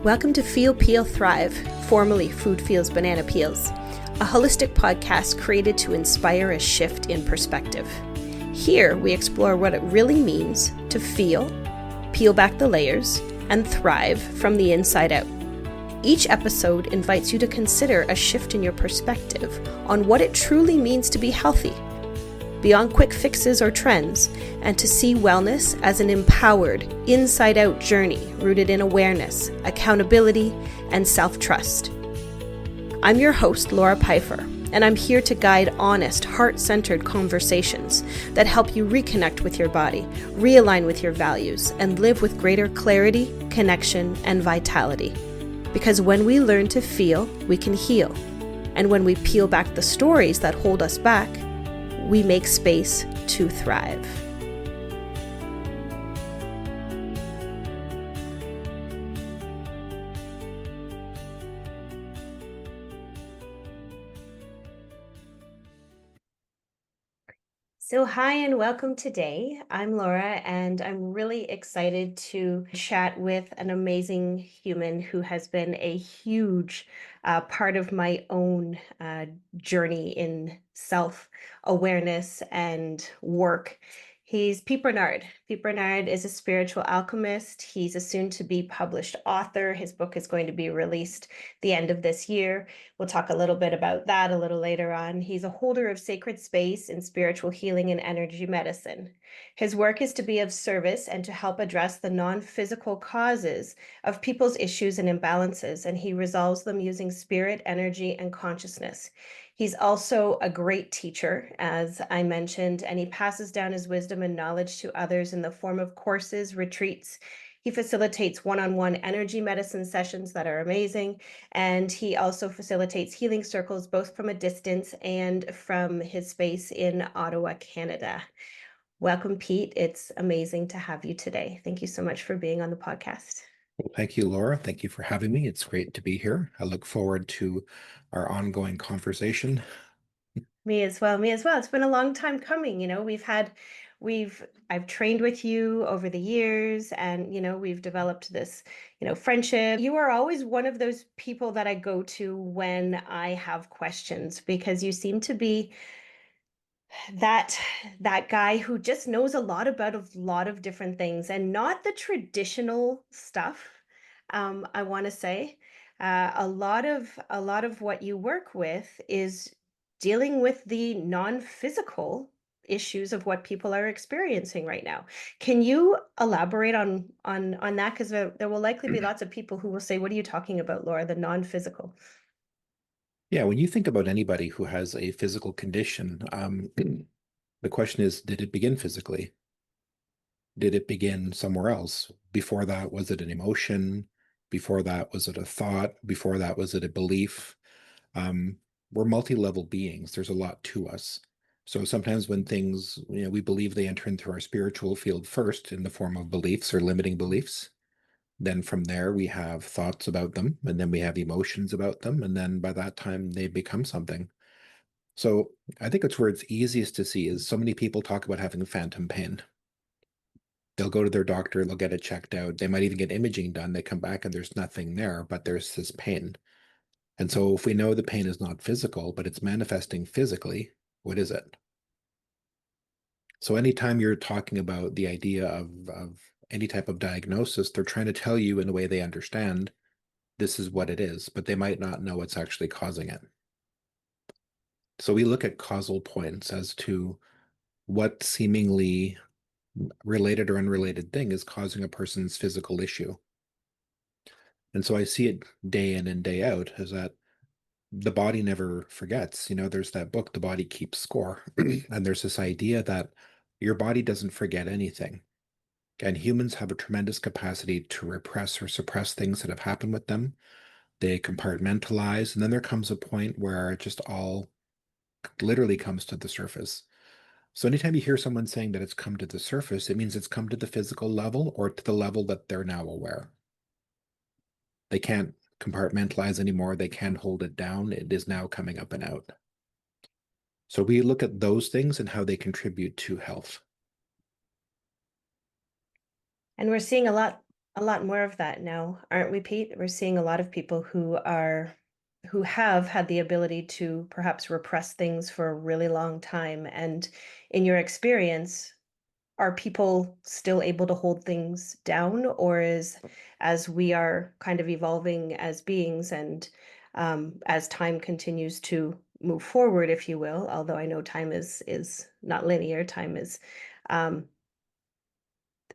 Welcome to Feel, Peel, Thrive, formerly Food Feels Banana Peels, a holistic podcast created to inspire a shift in perspective. Here, we explore what it really means to feel, peel back the layers, and thrive from the inside out. Each episode invites you to consider a shift in your perspective on what it truly means to be healthy, beyond quick fixes or trends, and to see wellness as an empowered, inside-out journey rooted in awareness, accountability, and self-trust. I'm your host, Laura Pfeiffer, and I'm here to guide honest, heart-centered conversations that help you reconnect with your body, realign with your values, and live with greater clarity, connection, and vitality. Because when we learn to feel, we can heal. And when we peel back the stories that hold us back, we make space to thrive. So hi and welcome today. I'm Laura and I'm really excited to chat with an amazing human who has been a huge part of my own journey in self-awareness and work. He's Pete Bernard. Pete Bernard is a spiritual alchemist. He's a soon-to-be published author. His book is going to be released the end of this year. We'll talk a little bit about that a little later on. He's a holder of sacred space in spiritual healing and energy medicine. His work is to be of service and to help address the non-physical causes of people's issues and imbalances, and he resolves them using spirit, energy, and consciousness. He's also a great teacher, as I mentioned, and he passes down his wisdom and knowledge to others in the form of courses, retreats. He facilitates one-on-one energy medicine sessions that are amazing, and he also facilitates healing circles both from a distance and from his space in Ottawa, Canada. Welcome, Pete. It's amazing to have you today. Thank you so much for being on the podcast. Well, thank you, Laura. Thank you for having me. It's great to be here. I look forward to our ongoing conversation. Me as well. Me as well. It's been a long time coming. I've trained with you over the years and, we've developed this, friendship. You are always one of those people that I go to when I have questions because you seem to be that that guy who just knows a lot about a lot of different things and not the traditional stuff. I want to say a lot of what you work with is dealing with the non-physical issues of what people are experiencing right now. Can you elaborate on that? Because there will likely be lots of people who will say, "What are you talking about, Laura? The non-physical." Yeah, when you think about anybody who has a physical condition, the question is, did it begin physically? Did it begin somewhere else? Before that, was it an emotion? Before that, was it a thought? Before that, was it a belief? Um, we're multi-level beings. There's a lot to us. So sometimes when things, we believe they enter into our spiritual field first in the form of beliefs or limiting beliefs. Then from there, we have thoughts about them, and then we have emotions about them. And then by that time, they become something. So I think it's where it's easiest to see is so many people talk about having phantom pain. They'll go to their doctor, they'll get it checked out. They might even get imaging done. They come back and there's nothing there, but there's this pain. And so if we know the pain is not physical, but it's manifesting physically, what is it? So anytime you're talking about the idea of any type of diagnosis, they're trying to tell you in a way they understand this is what it is, but they might not know what's actually causing it. So we look at causal points as to what seemingly related or unrelated thing is causing a person's physical issue. And so I see it day in and day out is that the body never forgets. There's that book, The Body Keeps Score. And there's this idea that your body doesn't forget anything. And humans have a tremendous capacity to repress or suppress things that have happened with them. They compartmentalize, and then there comes a point where it just all literally comes to the surface. So anytime you hear someone saying that it's come to the surface, it means it's come to the physical level or to the level that they're now aware. They can't compartmentalize anymore. They can't hold it down. It is now coming up and out. So we look at those things and how they contribute to health. And we're seeing a lot A lot more of that now, aren't we, Pete? We're seeing a lot of people who have had the ability to perhaps repress things for a really long time. And in your experience, are people still able to hold things down, or is as we are kind of evolving as beings and as time continues to move forward, if you will, although I know time is not linear, um,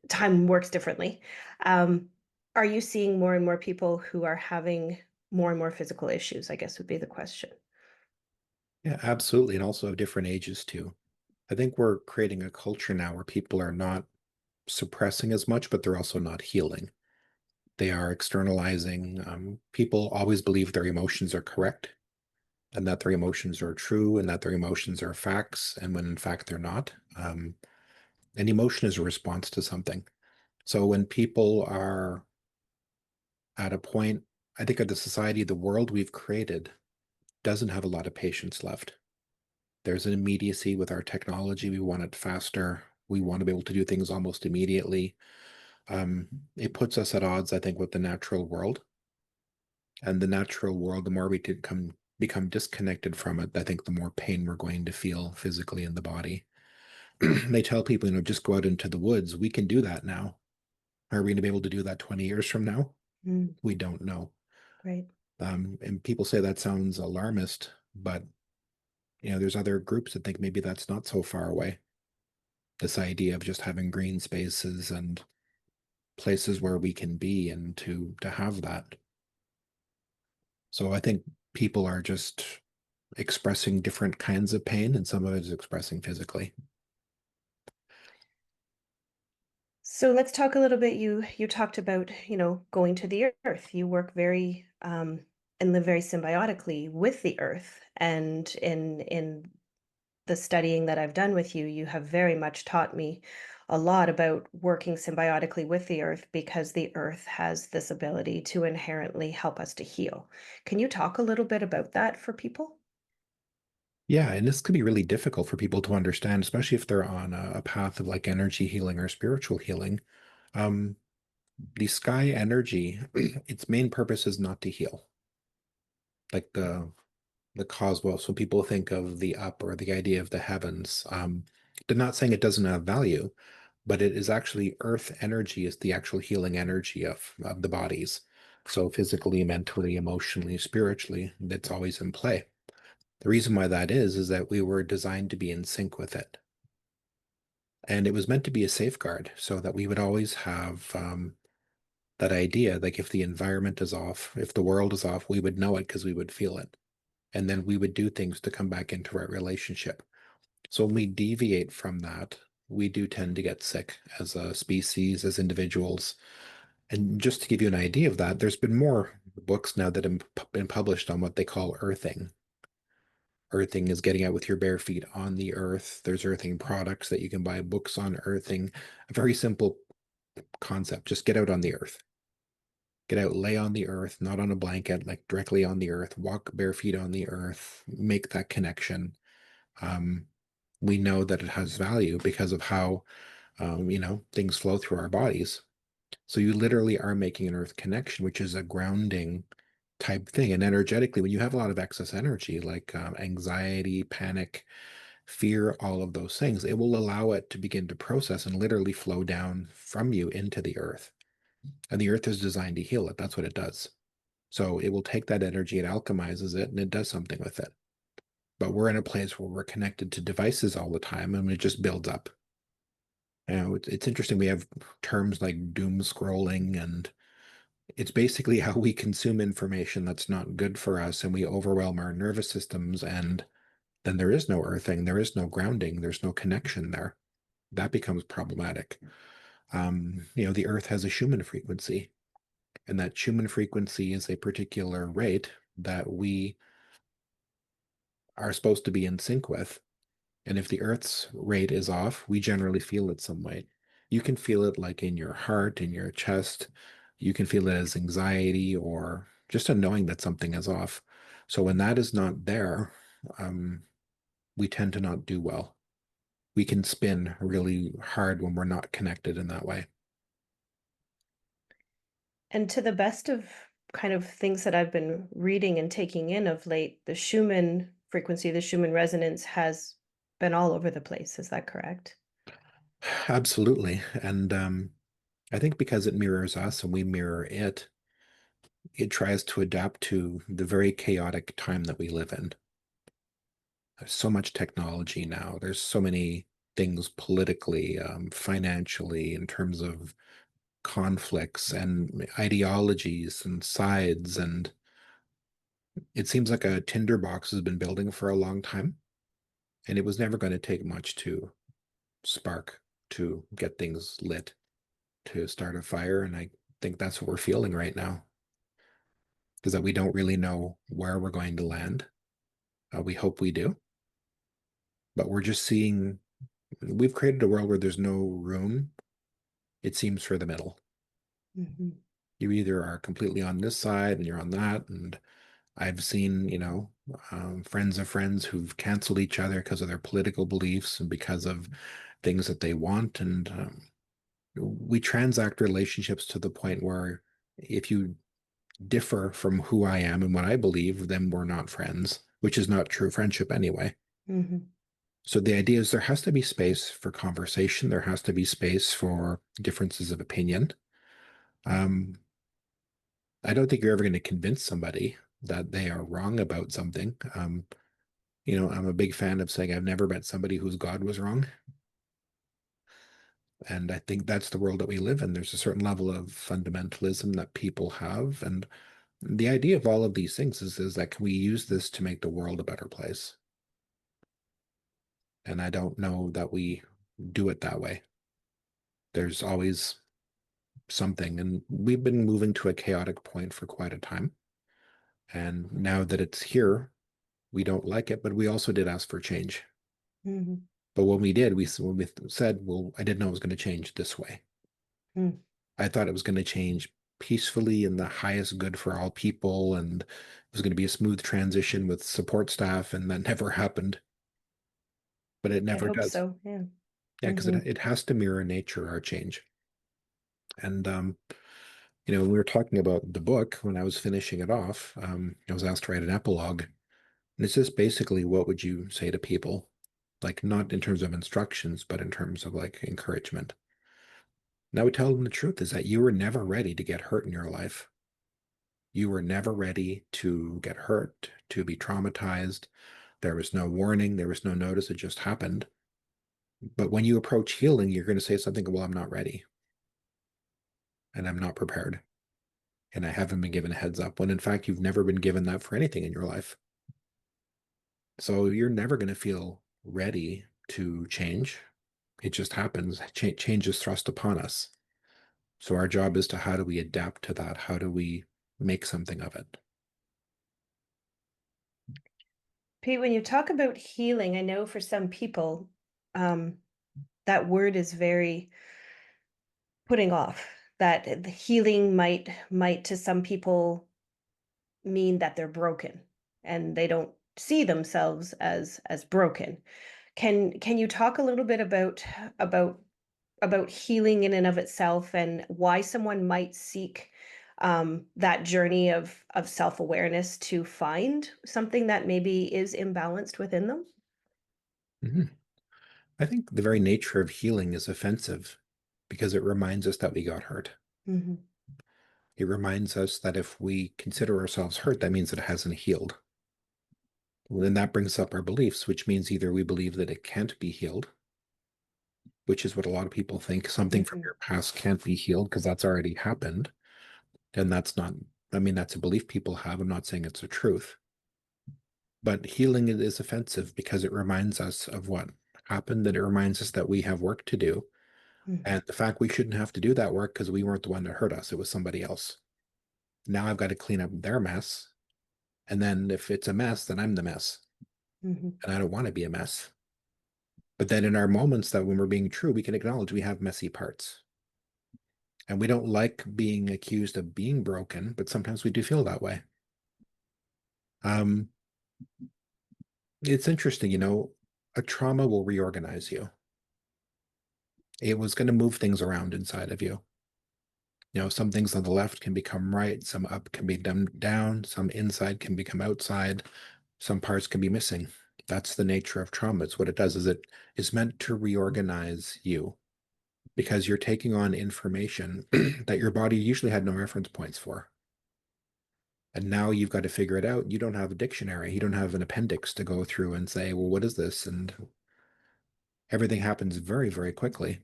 time works differently. Um, are you seeing more and more people who are having more and more physical issues? I guess would be the question. Yeah, absolutely. And also of different ages too. I think we're creating a culture now where people are not suppressing as much, but they're also not healing. They are externalizing. People always believe their emotions are correct and that their emotions are true and that their emotions are facts, and when in fact they're not. An emotion is a response to something. So when people are at a point, I think of the society, the world we've created doesn't have a lot of patience left. There's an immediacy with our technology. We want it faster. We want to be able to do things almost immediately. It puts us at odds, I think, with the natural world. And the natural world, the more we become disconnected from it, I think the more pain we're going to feel physically in the body. They tell people, just go out into the woods. We can do that now. Are we going to be able to do that 20 years from now? Mm, We don't know. right. And people say that sounds alarmist, but there's other groups that think maybe that's not so far away. This idea of just having green spaces and places where we can be and to have that. So I think people are just expressing different kinds of pain, and some of it is expressing physically. So let's talk a little bit. You talked about, going to the earth. You work very and live very symbiotically with the earth. And in the studying that I've done with you, you have very much taught me a lot about working symbiotically with the earth because the earth has this ability to inherently help us to heal. Can you talk a little bit about that for people? Yeah, and this could be really difficult for people to understand, especially if they're on a path of like energy healing or spiritual healing. Um, the sky energy, its main purpose is not to heal. Like the cosmos, when people think of the up or the idea of the heavens, they're not saying it doesn't have value, but it is actually earth energy is the actual healing energy of the bodies. So physically, mentally, emotionally, spiritually, that's always in play. The reason why that is that we were designed to be in sync with it. And it was meant to be a safeguard so that we would always have that idea, like if the environment is off, if the world is off, we would know it because we would feel it. And then we would do things to come back into our relationship. So when we deviate from that, we do tend to get sick as a species, as individuals. And just to give you an idea of that, there's been more books now that have been published on what they call earthing. Earthing is getting out with your bare feet on the earth. There's earthing products that you can buy, books on earthing. A very simple concept. Just get out on the earth. Get out, lay on the earth, not on a blanket, like directly on the earth, walk bare feet on the earth, make that connection. Um, we know that it has value because of how, things flow through our bodies. So you literally are making an earth connection, which is a grounding type thing. And energetically, when you have a lot of excess energy, like anxiety, panic, fear, all of those things, it will allow it to begin to process and literally flow down from you into the earth. And the earth is designed to heal it. That's what it does. So it will take that energy, it alchemizes it, and it does something with it. But we're in a place where we're connected to devices all the time and it just builds up. It's interesting. We have terms like doom scrolling, and it's basically how we consume information that's not good for us, and we overwhelm our nervous systems, and then there is no earthing, there is no grounding, there's no connection there. That becomes problematic. The earth has a Schumann frequency, and that Schumann frequency is a particular rate that we are supposed to be in sync with. And if the Earth's rate is off, we generally feel it some way. You can feel it like in your heart, in your chest. You can feel it as anxiety or just a knowing that something is off. So when that is not there, um, we tend to not do well. We can spin really hard when we're not connected in that way. And to the best of kind of things that I've been reading and taking in of late, the Schumann frequency, the Schumann resonance has been all over the place. Is that correct? Absolutely. And I think because it mirrors us and we mirror it, it tries to adapt to the very chaotic time that we live in. There's so much technology now. There's so many things politically, financially, in terms of conflicts and ideologies and sides. And it seems like a tinderbox has been building for a long time. And it was never going to take much to spark, to get things lit, to start a fire. And I think that's what we're feeling right now, is that we don't really know where we're going to land. We hope we do, but we're just seeing, we've created a world where there's no room, it seems, for the middle. Hmm. You either are completely on this side and you're on that. And I've seen, friends of friends who've canceled each other because of their political beliefs and because of things that they want. And we transact relationships to the point where if you differ from who I am and what I believe, then we're not friends, which is not true friendship anyway. Hmm. So the idea is there has to be space for conversation. There has to be space for differences of opinion. Um, I don't think you're ever going to convince somebody that they are wrong about something. I'm a big fan of saying I've never met somebody whose God was wrong. And I think that's the world that we live in. There's a certain level of fundamentalism that people have. And the idea of all of these things is that can we use this to make the world a better place? And I don't know that we do it that way. There's always something. And we've been moving to a chaotic point for quite a time. And now that it's here, we don't like it, but we also did ask for change. Hmm. But when we did, when we said, well, I didn't know it was going to change this way. Hmm. I thought it was going to change peacefully in the highest good for all people, and it was going to be a smooth transition with support staff, and that never happened. But it I never hope does. so. Yeah. Yeah, because it, Hmm. it has to mirror nature, our change. And when we were talking about the book, when I was finishing it off, I was asked to write an epilogue. And it's just basically what would you say to people? Like not in terms of instructions, but in terms of like encouragement. And I would tell them the truth is that you were never ready to get hurt in your life. You were never ready to get hurt, to be traumatized. There was no warning, there was no notice, it just happened. But when you approach healing, you're going to say something, well, I'm not ready and I'm not prepared and I haven't been given a heads up, when in fact, you've never been given that for anything in your life. So you're never going to feel ready to change. It just happens. Change is thrust upon us. So our job is to how do we adapt to that? How do we make something of it? Pete, when you talk about healing, I know for some people, um, that word is very putting off. That the healing might to some people mean that they're broken and they don't see themselves as broken. Can you talk a little bit about about healing in and of itself and why someone might seek that journey of self-awareness to find something that maybe is imbalanced within them? Mhm. I think the very nature of healing is offensive because it reminds us that we got hurt. Hmm. It reminds us that if we consider ourselves hurt, that means it hasn't healed. Well, then that brings up our beliefs, which means either we believe that it can't be healed, which is what a lot of people think something from Hmm. your past can't be healed because that's already happened. And that's not, I mean, that's a belief people have. I'm not saying it's a truth, but healing is offensive because it reminds us of what happened, that it reminds us that we have work to do. Hmm. And the fact we shouldn't have to do that work because we weren't the one that hurt us, it was somebody else. Now I've got to clean up their mess. And then if it's a mess, then I'm the mess. Hmm. And I don't want to be a mess. But then in our moments that when we're being true, we can acknowledge we have messy parts. And we don't like being accused of being broken, but sometimes we do feel that way. Um, it's interesting, a trauma will reorganize you. It was going to move things around inside of you. Some things on the left can become right, some up can be dumbed down, some inside can become outside, some parts can be missing. That's the nature of trauma. It's what it does is it is meant to reorganize you because you're taking on information that your body usually had no reference points for. And now you've got to figure it out. You don't have a dictionary. You don't have an appendix to go through and say, well, what is this? And everything happens very, very quickly.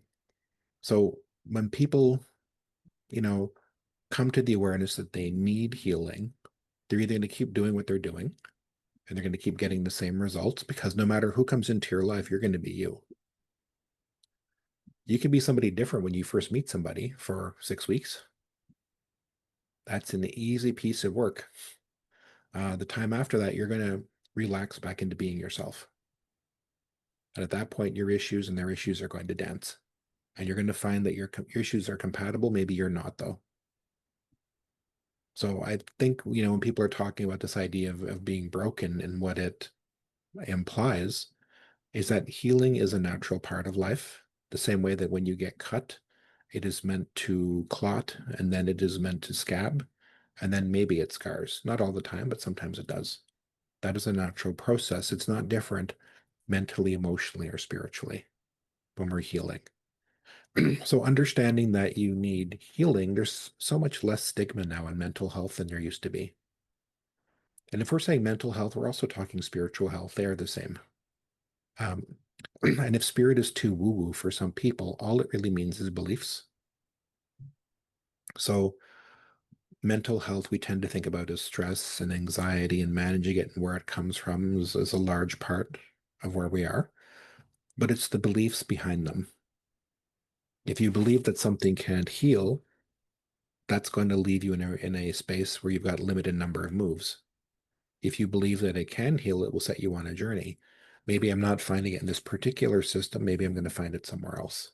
So when people, you know, come to the awareness that they need healing, they're either going to keep doing what they're doing and they're going to keep getting the same results because no matter who comes into your life, you're going to be you. You can be somebody different when you first meet somebody for 6 weeks. That's an easy piece of work. The time after that, you're going to relax back into being yourself. And at that point, your issues and their issues are going to dance. And you're going to find that your issues are compatible. Maybe you're not, though. So I think, when people are talking about this idea of being broken and what it implies is that healing is a natural part of life, the same way that when you get cut, it is meant to clot and then it is meant to scab, and then maybe it scars. Not all the time, but sometimes it does. That is a natural process. It's not different mentally, emotionally, or spiritually when we're healing. So understanding that you need healing, there's so much less stigma now in mental health than there used to be. And if we're saying mental health, we're also talking spiritual health. They are the same. Um, and if spirit is too woo-woo for some people, all it really means is beliefs. So mental health, we tend to think about as stress and anxiety and managing it and where it comes from is a large part of where we are. But it's the beliefs behind them. If you believe that something can't heal, that's going to leave you in a space where you've got a limited number of moves. If you believe that it can heal, it will set you on a journey. Maybe I'm not finding it in this particular system. Maybe I'm going to find it somewhere else.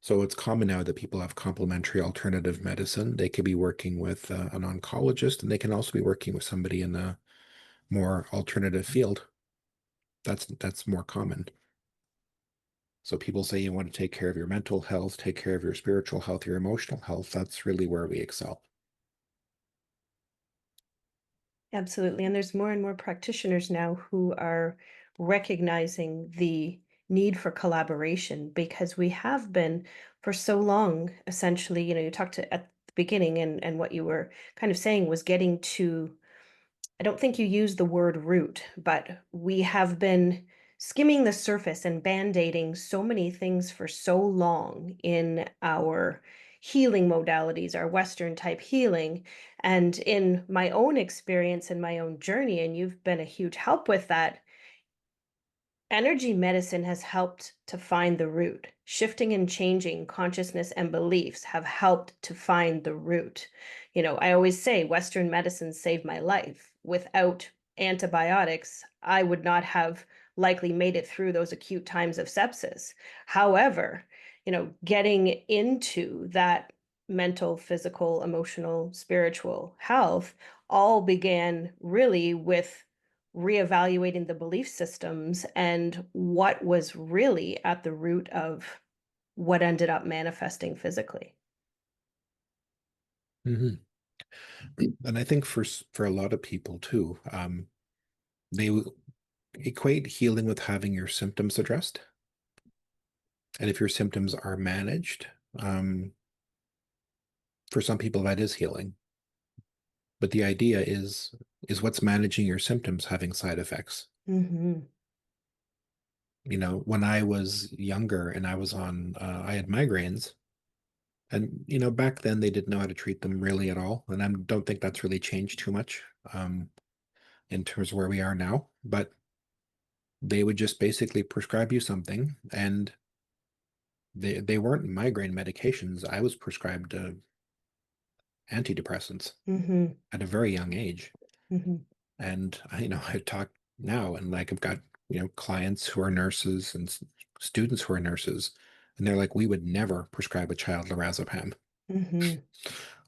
So it's common now that people have complementary alternative medicine. They could be working with an oncologist, and they can also be working with somebody in a more alternative field. That's more common. So people say you want to take care of your mental health, take care of your spiritual health, your emotional health. That's really where we excel. Absolutely. And there's more and more practitioners now who are recognizing the need for collaboration because we have been for so long, essentially, you talked at the beginning and what you were kind of saying was getting to I don't think you used the word root, but we have been skimming the surface and band-aiding so many things for so long in our healing modalities, our Western type healing. And in my own experience and my own journey, and you've been a huge help with that, energy medicine has helped to find the root. Shifting and changing consciousness and beliefs have helped to find the root. I always say Western medicine saved my life. Without antibiotics, I would not have likely made it through those acute times of sepsis. However, getting into that mental, physical, emotional, spiritual health all began really with reevaluating the belief systems and what was really at the root of what ended up manifesting physically. Mhm. And I think for a lot of people too, they equate healing with having your symptoms addressed. And if your symptoms are managed, for some people that is healing. But the idea is what's managing your symptoms having side effects. Hmm. When I was younger and I had migraines, and back then they didn't know how to treat them really at all, and I don't think that's really changed too much in terms of where we are now. But they would just basically prescribe you something, and they weren't migraine medications. I was prescribed antidepressants Hmm. at a very young age. Hmm. And I talk now, and like I've got clients who are nurses and students who are nurses, and they're like, we would never prescribe a child lorazepam. Hmm.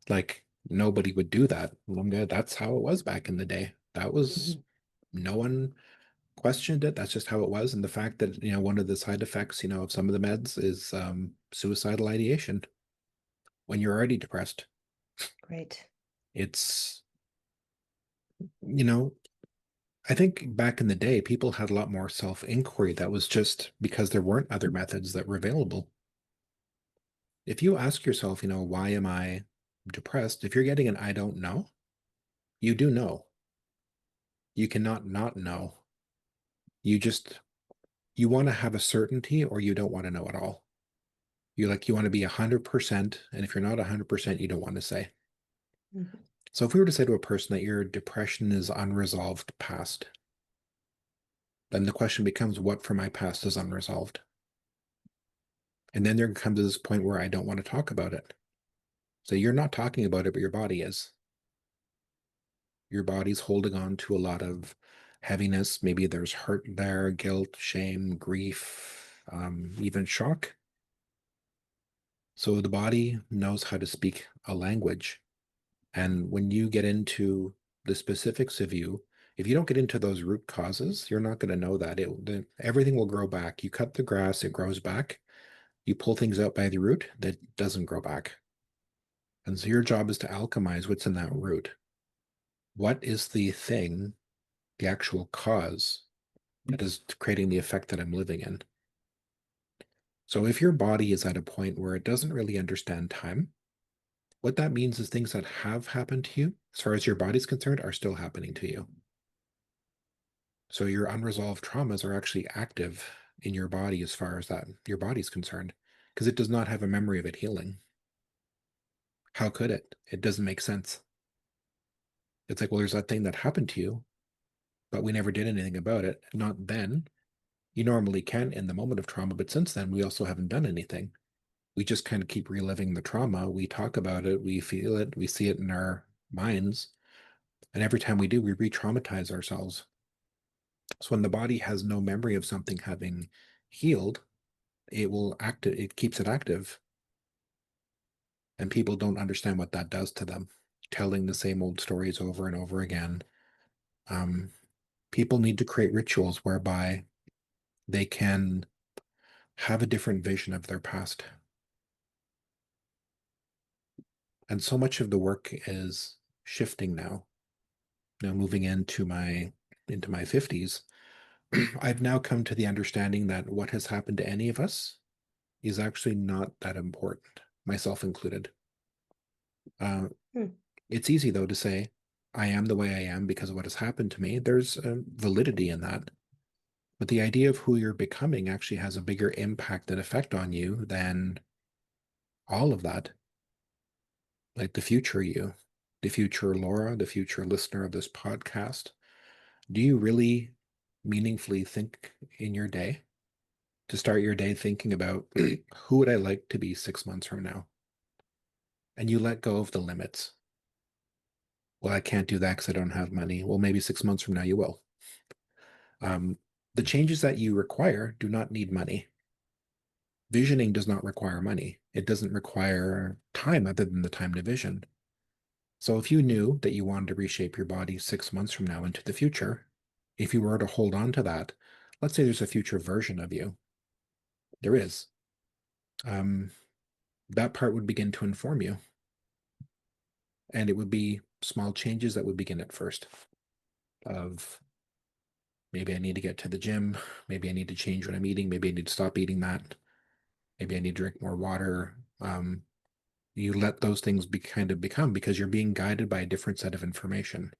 Like nobody would do that. And I'm good. That's how it was back in the day. That was Hmm. no one questioned it. That's just how it was. And the fact that one of the side effects of some of the meds is suicidal ideation. when you're already depressed. Right. It's, you know, I think back in the day, people had a lot more self-inquiry. That was just because there weren't other methods that were available. If you ask yourself, why am I depressed? If you're getting an I don't know, you do know. You cannot not know. You just, you want to have a certainty or you don't want to know at all. You want to be 100%. And if you're not 100%, you don't want to say. Mhm. So if we were to say to a person that your depression is unresolved past, then the question becomes, what from my past is unresolved? And then there comes this point where I don't want to talk about it. So you're not talking about it, but your body is. Your body's holding on to a lot of heaviness. Maybe there's hurt there, guilt, shame, grief, even shock. So the body knows how to speak a language. And when you get into the specifics of you, if you don't get into those root causes, you're not going to know that. Everything will grow back. You cut the grass, it grows back. You pull things out by the root, that doesn't grow back. And so your job is to alchemize what's in that root. What is the thing, the actual cause that is creating the effect that I'm living in? So if your body is at a point where it doesn't really understand time, what that means is things that have happened to you, as far as your body's concerned, are still happening to you. So your unresolved traumas are actually active in your body as far as that your body's concerned, because it does not have a memory of it healing. How could it? It doesn't make sense. It's like, well, there's that thing that happened to you, but we never did anything about it. Not then. You normally can in the moment of trauma, but since then, we also haven't done anything. We just kind of keep reliving the trauma. We talk about it, we feel it, we see it in our minds. And every time we do, we re traumatize ourselves. So when the body has no memory of something having healed, it keeps it active. And people don't understand what that does to them, telling the same old stories over and over again. Um, People need to create rituals whereby they can have a different vision of their past. And so much of the work is shifting now. Moving into my 50s, I've now come to the understanding that what has happened to any of us is actually not that important, myself included. Uh, Hmm. it's easy though to say, I am the way I am because of what has happened to me. There's validity in that. But the idea of who you're becoming actually has a bigger impact and effect on you than all of that. Like the future you, the future Laura, the future listener of this podcast. Do you really meaningfully think in your day to start your day thinking about who would I like to be 6 months from now? And you let go of the limits. Well, I can't do that because I don't have money. Well, maybe 6 months from now you will. Um, the changes that you require do not need money. Visioning does not require money. It doesn't require time other than the time to vision. So if you knew that you wanted to reshape your body 6 months from now into the future, if you were to hold on to that, let's say there's a future version of you. There is. Um, that part would begin to inform you. And it would be small changes that would begin at first of maybe I need to get to the gym. Maybe I need to change what I'm eating. Maybe I need to stop eating that. Maybe I need to drink more water. You let those things be kind of become because you're being guided by a different set of information.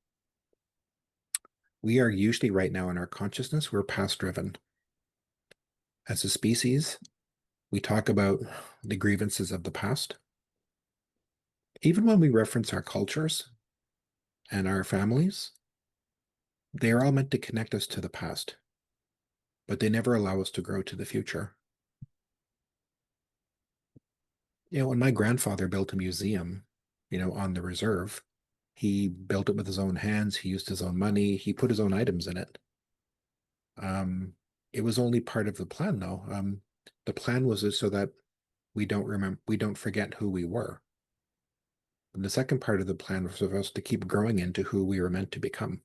We are usually right now in our consciousness, we're past driven. As a species, we talk about the grievances of the past. Even when we reference our cultures and our families, they are all meant to connect us to the past, but they never allow us to grow to the future. When my grandfather built a museum, on the reserve, he built it with his own hands. He used his own money. He put his own items in it. It was only part of the plan, though. The plan was so that we don't forget who we were. And the second part of the plan was for us to keep growing into who we were meant to become.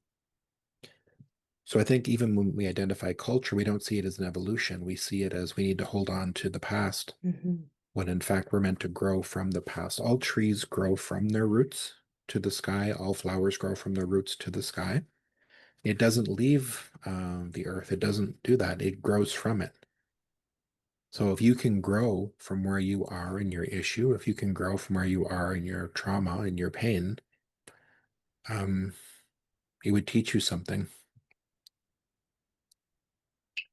So I think even when we identify culture, we don't see it as an evolution. We see it as we need to hold on to the past Mhm. when in fact we're meant to grow from the past. All trees grow from their roots to the sky. All flowers grow from their roots to the sky. It doesn't leave the earth. It doesn't do that. It grows from it. So if you can grow from where you are in your issue, if you can grow from where you are in your trauma and your pain, um, it would teach you something.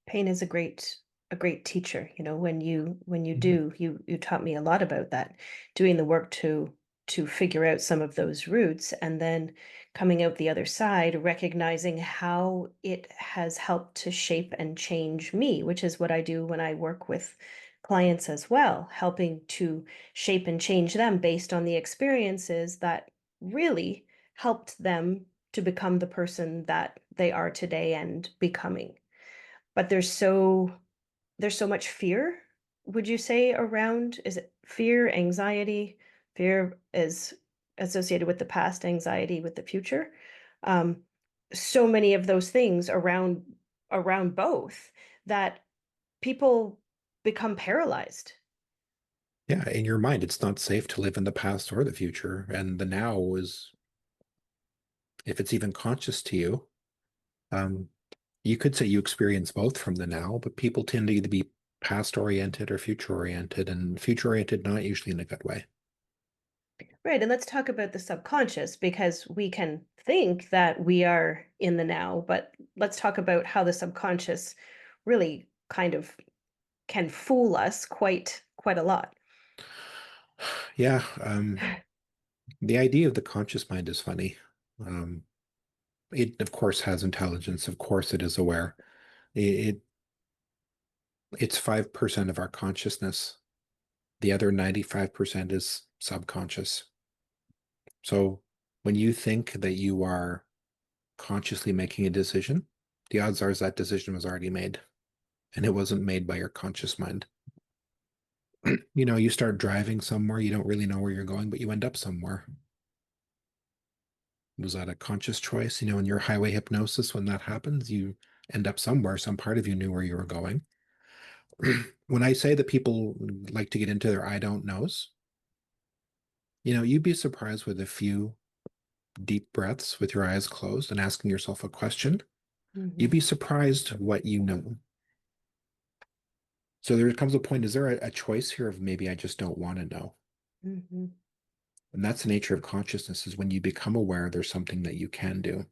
Pain is a great teacher. You know, when you Mhm. do, you taught me a lot about that, doing the work to figure out some of those roots and then coming out the other side, recognizing how it has helped to shape and change me, which is what I do when I work with clients as well, helping to shape and change them based on the experiences that really helped them to become the person that they are today and becoming. But there's so much fear, would you say, around is it fear, anxiety? Fear is associated with the past, anxiety with the future. Um, so many of those things around both that people become paralyzed. Yeah, in your mind, it's not safe to live in the past or the future. And the now is, if it's even conscious to you, um, you could say you experience both from the now, but people tend to either be past oriented or future oriented, and future oriented not usually in a good way. Right, and let's talk about the subconscious because we can think that we are in the now, but let's talk about how the subconscious really kind of can fool us quite a lot. Yeah, the idea of the conscious mind is funny. Um, it of course has intelligence. Of course, it is aware. It it's 5% of our consciousness. The other 95% is subconscious. So when you think that you are consciously making a decision, the odds are that decision was already made and it wasn't made by your conscious mind. You start driving somewhere, you don't really know where you're going, but you end up somewhere. Was that a conscious choice? In your highway hypnosis, when that happens, you end up somewhere. Some part of you knew where you were going. When I say that people like to get into their I don't knows, you'd be surprised with a few deep breaths with your eyes closed and asking yourself a question. You'd Mhm, be surprised what you know. So there comes a point, is there a choice here of maybe I just don't want to know? mhm, And that's the nature of consciousness is when you become aware there's something that you can do.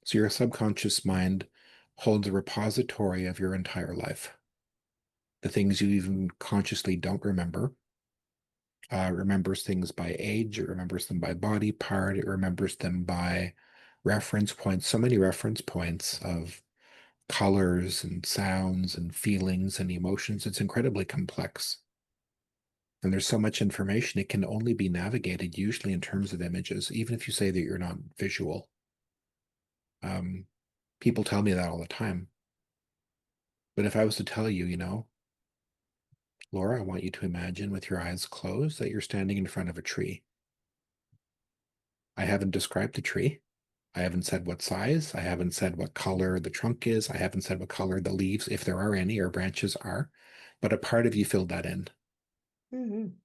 So your subconscious mind holds a repository of your entire life. The things you even consciously don't remember. Remembers things by age, it remembers them by body part, it remembers them by reference points, so many reference points of colors and sounds and feelings and emotions. It's incredibly complex. And there's so much information, it can only be navigated usually in terms of images, even if you say that you're not visual. Um, People tell me that all the time. But if I was to tell you, Laura, I want you to imagine with your eyes closed that you're standing in front of a tree. I haven't described the tree. I haven't said what size. I haven't said what color the trunk is. I haven't said what color the leaves, if there are any, or branches are. But a part of you filled that in. mhm,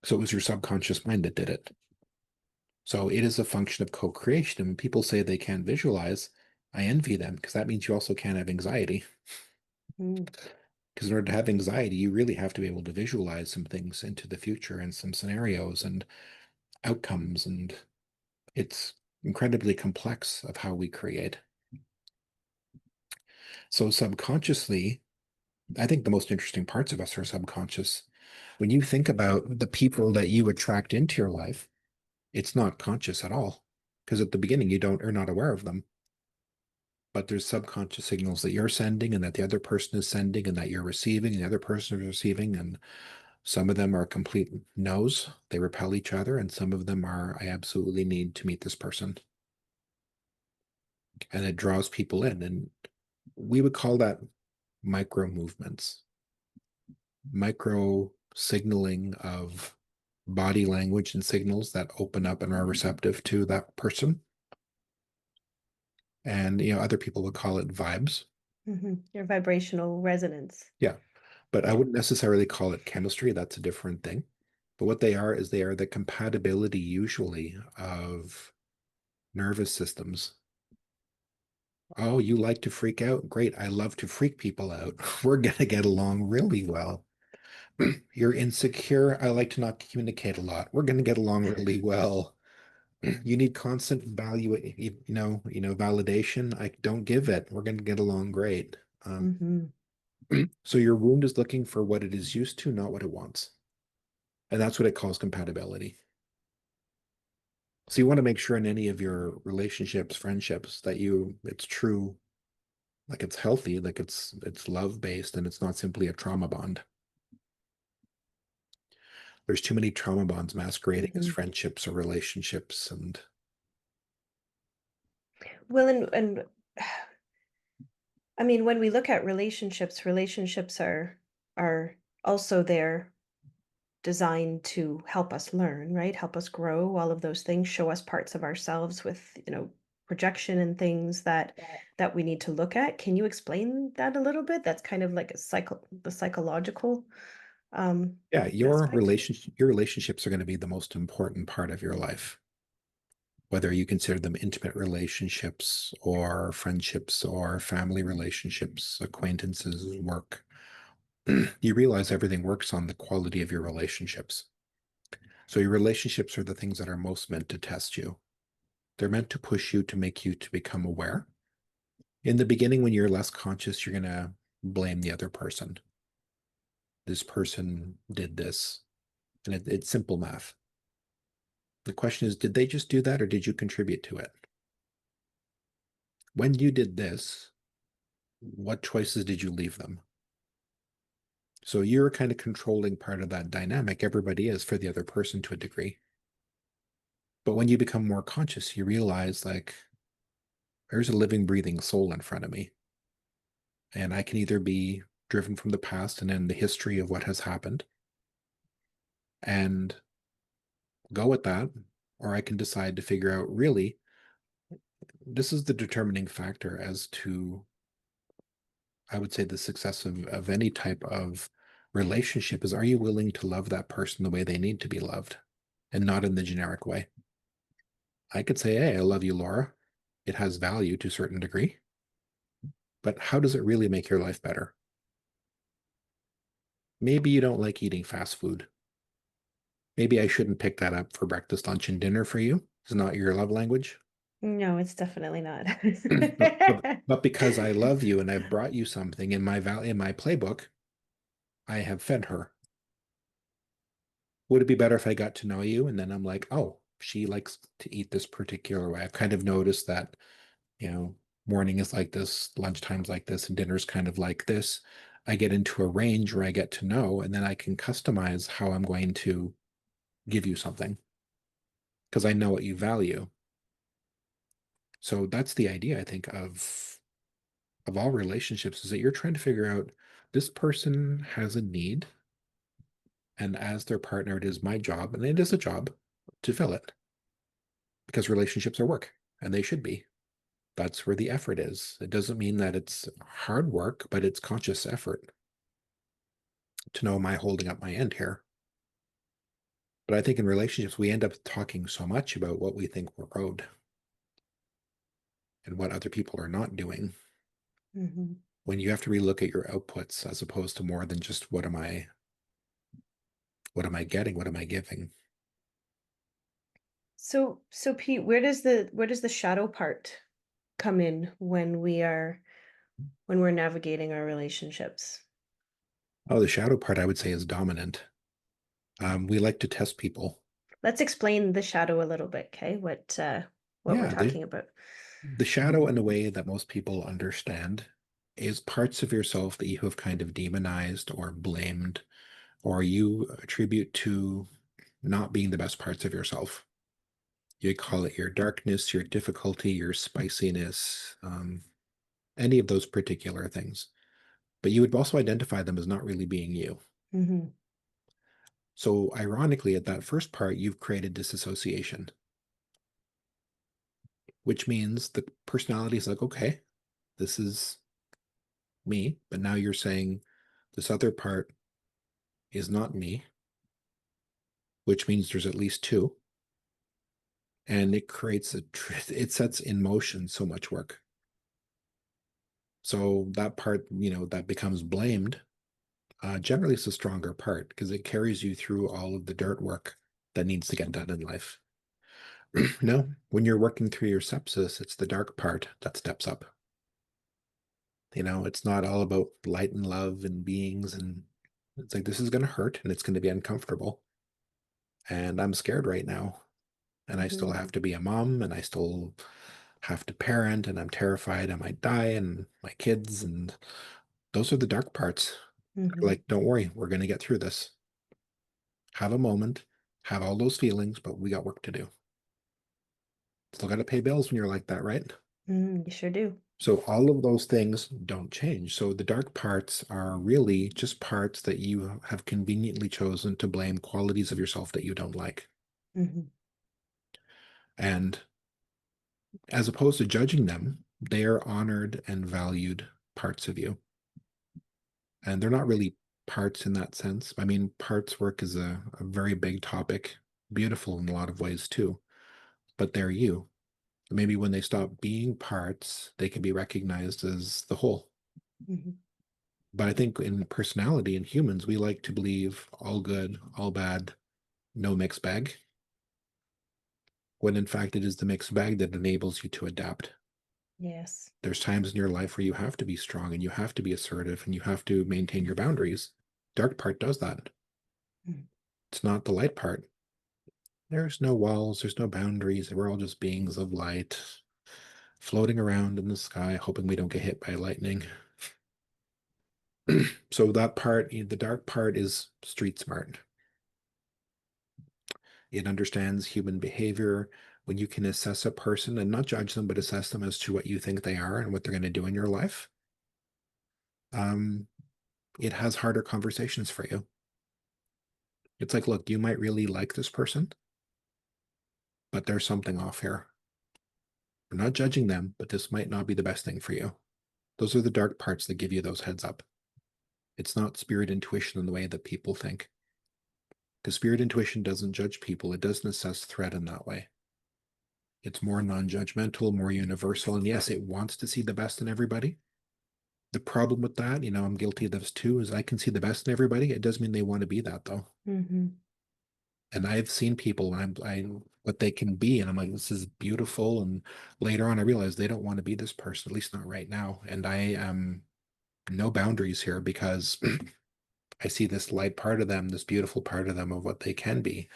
So it was your subconscious mind that did it. So it is a function of co-creation. And when people say they can't visualize, I envy them because that means you also can't have anxiety. mhm, Because in order to have anxiety, you really have to be able to visualize some things into the future and some scenarios and outcomes. And it's incredibly complex of how we create. So subconsciously, I think the most interesting parts of us are subconscious. When you think about the people that you attract into your life, it's not conscious at all. Because at the beginning, are not aware of them. But there's subconscious signals that you're sending and that the other person is sending and that you're receiving and the other person is receiving. And some of them are complete no's, they repel each other. And some of them are, I absolutely need to meet this person. And it draws people in. And we would call that micro movements, micro signaling of body language and signals that open up and are receptive to that person. And, other people would call it vibes. mhm. Your vibrational resonance. Yeah. But I Yeah. wouldn't necessarily call it chemistry. That's a different thing. But what they are is they are the compatibility usually of nervous systems. Oh, you like to freak out? Great. I love to freak people out. We're going to get along really well. You're insecure. I like to not communicate a lot. We're going to get along really well. You need constant validation. I don't give it. We're going to get along great. Hmm. So your wound is looking for what it is used to, not what it wants. And that's what it calls compatibility. So you want to make sure in any of your relationships, friendships, that it's true, like it's healthy, like it's love based and it's not simply a trauma bond. There's too many trauma bonds masquerading as Hmm. friendships or relationships. And Well, and I mean, when we look at relationships, relationships are also there designed to help us learn, right? Help us grow, all of those things, show us parts of ourselves with, projection and things that we need to look at. Can you explain that a little bit? That's kind of like the psychological um yeah, aspect. your relationships are going to be the most important part of your life, whether you consider them intimate relationships or friendships or family relationships, acquaintances, work. You realize everything works on the quality of your relationships. So your relationships are the things that are most meant to test you. They're meant to push you to make you to become aware. In the beginning, when you're less conscious, you're going to blame the other person. This person did this. And it's simple math. The question is, did they just do that or did you contribute to it? When you did this, what choices did you leave them? So you're kind of controlling part of that dynamic. Everybody is for the other person to a degree. But when you become more conscious, you realize like there's a living, breathing soul in front of me. And I can either be driven from the past and in the history of what has happened and go with that, or I can decide to figure out really, this is the determining factor as to, I would say, the success of any type of relationship is, are you willing to love that person the way they need to be loved and not in the generic way? I could say, hey, I love you, Laura. It has value to a certain degree, but how does it really make your life better? Maybe you don't like eating fast food. Maybe I shouldn't pick that up for breakfast, lunch, and dinner for you. It's not your love language. No, it's definitely not. But because I love you and I've brought you something in my playbook, I have fed her. Would it be better if I got to know you and then I'm like, oh, she likes to eat this particular way? I've kind of noticed that, you know, morning is like this, lunchtime's like this, and dinner's kind of like this. I get into a range where I get to know, and then I can customize how I'm going to give you something because I know what you value. So that's the idea, I think, of all relationships is that you're trying to figure out this person has a need, and as their partner, it is my job, and it is a job to fill it because relationships are work, and they should be. That's where the effort is. It doesn't mean that it's hard work, but it's conscious effort to know, am I holding up my end here? But I think in relationships, we end up talking so much about what we think we're owed and what other people are not doing Mhm. when you have to relook at your outputs as opposed to more than just what am I getting? What am I giving? So Pete, where does the shadow part come in when we're navigating our relationships? Oh, the shadow part I would say is dominant. We like to test people. Let's explain the shadow a little bit, okay? What we're Yeah, talking about. the shadow in a way that most people understand is parts of yourself that you have kind of demonized or blamed or you attribute to not being the best parts of yourself. You call it your darkness, your difficulty, your spiciness, any of those particular things. But you would also identify them as not really being you. Hmm. So, ironically, at that first part, you've created disassociation, which means the personality is like, okay, this is me. But now you're saying, This other part is not me, which means there's at least two. And it creates it sets in motion so much work. So that part, that becomes blamed, generally it's a stronger part because it carries you through all of the dirt work that needs to get done in life. No, when you're working through your sepsis, it's the dark part that steps up. It's not all about light and love and beings. And it's like, this is going to hurt and it's going to be uncomfortable. And I'm scared right now. And I still Mhm. have to be a mom and I still have to parent and I'm terrified I might die and my kids. And those are the dark parts. Mhm. Like, don't worry, we're going to get through this. Have a moment, have all those feelings, but we got work to do. Still got to pay bills when you're like that, right? You sure do. So all of those things don't change. So the dark parts are really just parts that you have conveniently chosen to blame qualities of yourself that you don't like. Mhm. And as opposed to judging them, they are honored and valued parts of you. And they're not really parts in that sense. I mean, parts work is a very big topic, beautiful in a lot of ways too, but they're you. Maybe when they stop being parts, they can be recognized as the whole. Mhm. But I think in personality in humans, we like to believe all good, all bad, no mixed bag, when in fact it is the mixed bag that enables you to adapt. Yes. There's times in your life where you have to be strong and you have to be assertive and you have to maintain your boundaries. Dark part does that. Mm. It's not the light part. There's no walls, there's no boundaries. We're all just beings of light floating around in the sky, hoping we don't get hit by lightning. So that part, the dark part is street smart. It understands human behavior. When you can assess a person and not judge them, but assess them as to what you think they are and what they're going to do in your life, um, it has harder conversations for you. It's like, look, you might really like this person, but there's something off here. We're not judging them, but this might not be the best thing for you. Those are the dark parts that give you those heads up. It's not spirit intuition in the way that people think. Because spirit intuition doesn't judge people, it doesn't assess threat in that way. It's more non judgmental, more universal. And yes, it wants to see the best in everybody. The problem with that, I'm guilty of this too, is I can see the best in everybody. It doesn't mean they want to be that though. Mhm. And I've seen people and I what they can be, and I'm like, this is beautiful. And later on, I realize they don't want to be this person, at least not right now. And I am no boundaries here because I see this light part of them, this beautiful part of them of what they can be.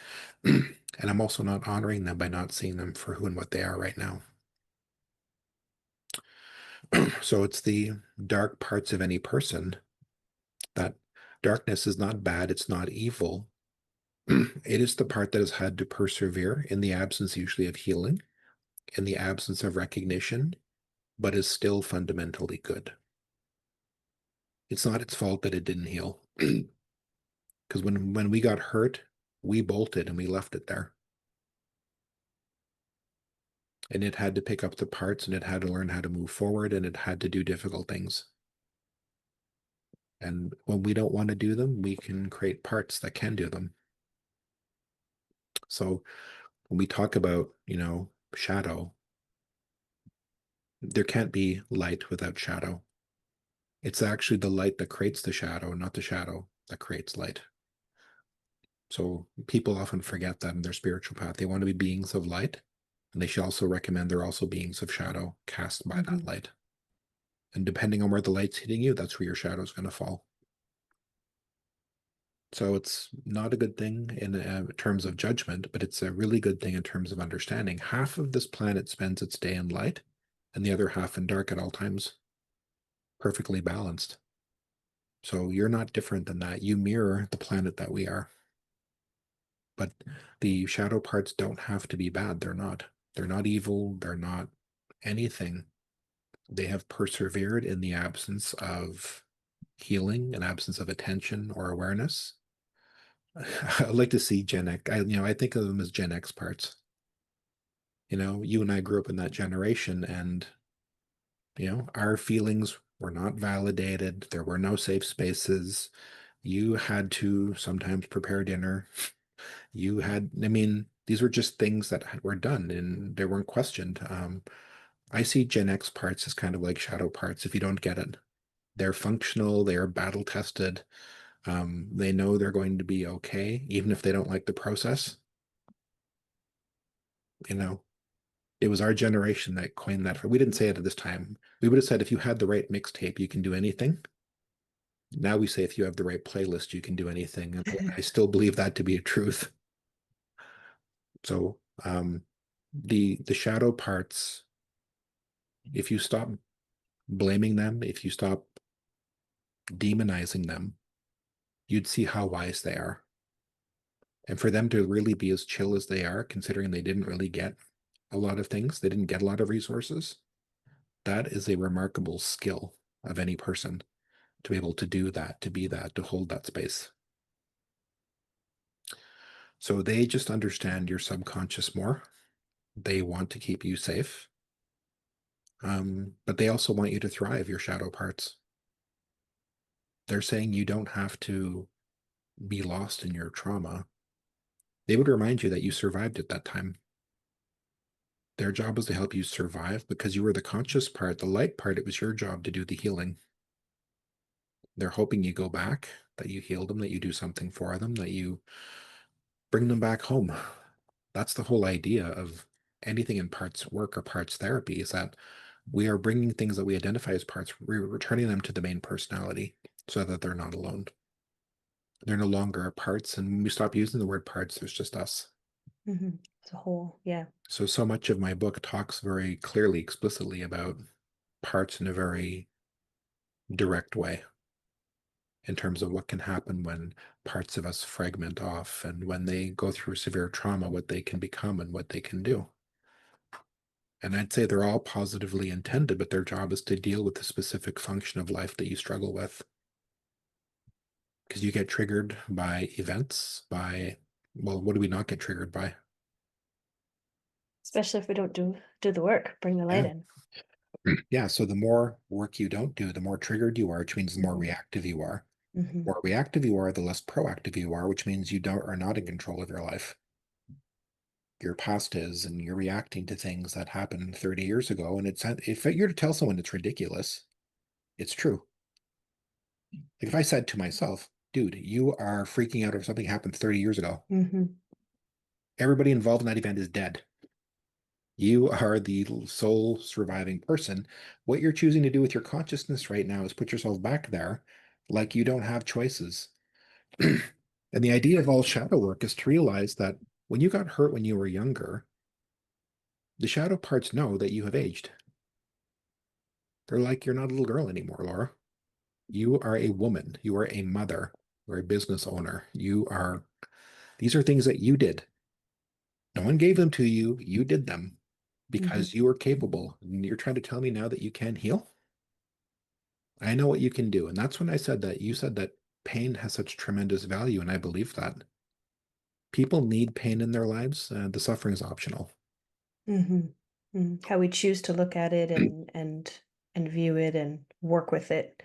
And I'm also not honoring them by not seeing them for who and what they are right now. So it's the dark parts of any person. That darkness is not bad, it's not evil. It is the part that has had to persevere in the absence, usually, of healing, in the absence of recognition, but is still fundamentally good. It's not its fault that it didn't heal. Because when we got hurt, we bolted and we left it there. And it had to pick up the parts and it had to learn how to move forward and it had to do difficult things. And when we don't want to do them, we can create parts that can do them. So when we talk about, shadow, there can't be light without shadow. It's actually the light that creates the shadow, not the shadow that creates light. So people often forget that in their spiritual path. They want to be beings of light, and they should also recommend they're also beings of shadow cast by that Mhm. light. And depending on where the light's hitting you, that's where your shadow is going to fall. So it's not a good thing in terms of judgment, but it's a really good thing in terms of understanding. Half of this planet spends its day in light, and the other half in dark at all times, perfectly balanced. So you're not different than that. You mirror the planet that we are. But the shadow parts don't have to be bad. They're not. They're not evil. They're not anything. They have persevered in the absence of healing, an absence of attention or awareness. I like to see Gen X. I think of them as Gen X parts. You and I grew up in that generation, and our feelings were not validated. There were no safe spaces. You had to sometimes prepare dinner. I mean, these were just things that were done and they weren't questioned. I see Gen X parts as kind of like shadow parts if you don't get it. They're functional, they are battle tested. They know they're going to be okay, even if they don't like the process. You know, it was our generation that coined that. We didn't say it at this time. We would have said if you had the right mixtape, you can do anything. Now we say if you have the right playlist, you can do anything. And I still believe that to be a truth. So the shadow parts, if you stop blaming them, if you stop demonizing them, you'd see how wise they are. And for them to really be as chill as they are, considering they didn't really get a lot of things, they didn't get a lot of resources, that is a remarkable skill of any person to be able to do that, to be that, to hold that space. So they just understand your subconscious more. They want to keep you safe. But they also want you to thrive, your shadow parts. They're saying you don't have to be lost in your trauma. They would remind you that you survived at that time. Their job was to help you survive because you were the conscious part, the light part. It was your job to do the healing. They're hoping you go back, that you heal them, that you do something for them, that you bring them back home. That's the whole idea of anything in parts work or parts therapy is that we are bringing things that we identify as parts, we're returning them to the main personality so that they're not alone. They're no longer parts. And when we stop using the word parts, there's just us. It's a whole, yeah. So much of my book talks very clearly, explicitly about parts in a very direct way in terms of what can happen when parts of us fragment off and when they go through severe trauma, what they can become and what they can do. And I'd say they're all positively intended, but their job is to deal with the specific function of life that you struggle with. Because you get triggered by events, well, what do we not get triggered by? Especially if we don't do the work, bring the light Yeah. in. Yeah. So the more work you don't do, the more triggered you are, which means the more Hmm. reactive you are. Hmm. The more reactive you are, the less proactive you are, which means are not in control of your life. Your past is, and you're reacting to things that happened 30 years ago. And if you're to tell someone it's ridiculous, it's true. Like if I said to myself, dude, you are freaking out if something happened 30 years ago. Hmm. Everybody involved in that event is dead. You are the sole surviving person. What you're choosing to do with your consciousness right now is put yourself back there like you don't have choices. And the idea of all shadow work is to realize that when you got hurt when you were younger, the shadow parts know that you have aged. They're like, you're not a little girl anymore, Laura. You are a woman. You are a mother. You're a business owner. These are things that you did. No one gave them to you. You did them Hmm. because you are capable. And you're trying to tell me now that you can heal? I know what you can do. And that's when I said that you said that pain has such tremendous value. And I believe that people need pain in their lives. The suffering is optional. Hmm. How we choose to look at it and view it and work with it,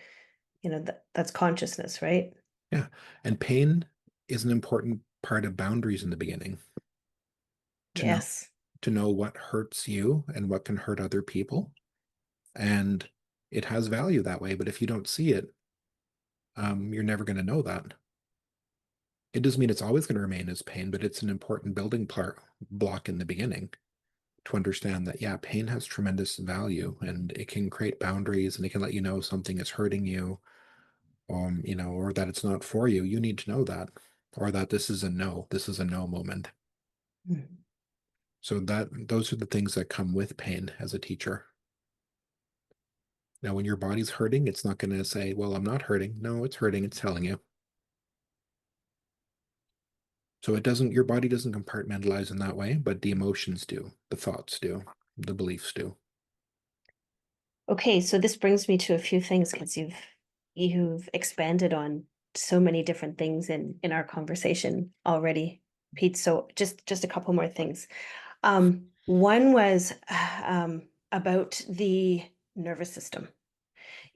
that's consciousness, right? Yeah. And pain is an important part of boundaries in the beginning to know Yes. to know what hurts you and what can hurt other people. And it has value that way. But if you don't see it, you're never going to know that. It doesn't mean it's always going to remain as pain, but it's an important building block in the beginning to understand that, yeah, pain has tremendous value and it can create boundaries and it can let you know something is hurting you, or that it's not for you. You need to know that, or that this is a no moment. Mhm. So those are the things that come with pain as a teacher. Now, when your body's hurting, it's not going to say, well, I'm not hurting. No, it's hurting. It's telling you. So your body doesn't compartmentalize in that way, but the emotions do, the thoughts do, the beliefs do. Okay, so this brings me to a few things because you've expanded on so many different things in our conversation already, Pete. So just a couple more things. One was about the nervous system.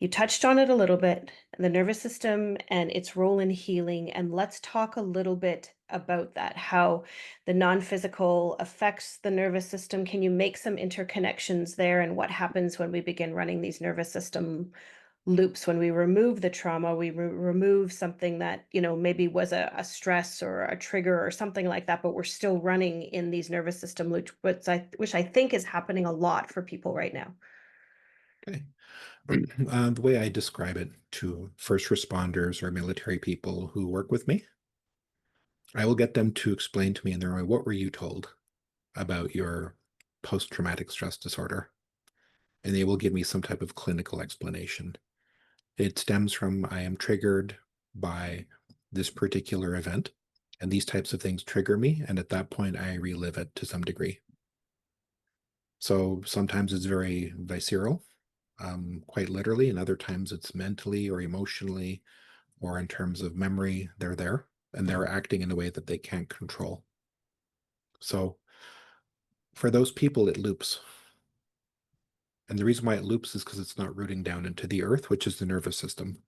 You touched on it a little bit, the nervous system and its role in healing. And let's talk a little bit about that, how the non-physical affects the nervous system. Can you make some interconnections there and what happens when we begin running these nervous system loops when we remove the trauma, we remove something that, maybe was a stress or a trigger or something like that, but we're still running in these nervous system loops, which I think is happening a lot for people right now. Okay. The way I describe it to first responders or military people who work with me, I will get them to explain to me in their way, what were you told about your post-traumatic stress disorder? And they will give me some type of clinical explanation. It stems from I am triggered by this particular event, and these types of things trigger me. And at that point, I relive it to some degree. So sometimes it's very visceral, quite literally, and other times it's mentally or emotionally or in terms of memory. They're there and they're acting in a way that they can't control. So for those people, it loops. And the reason why it loops is because it's not rooting down into the earth, which is the nervous system.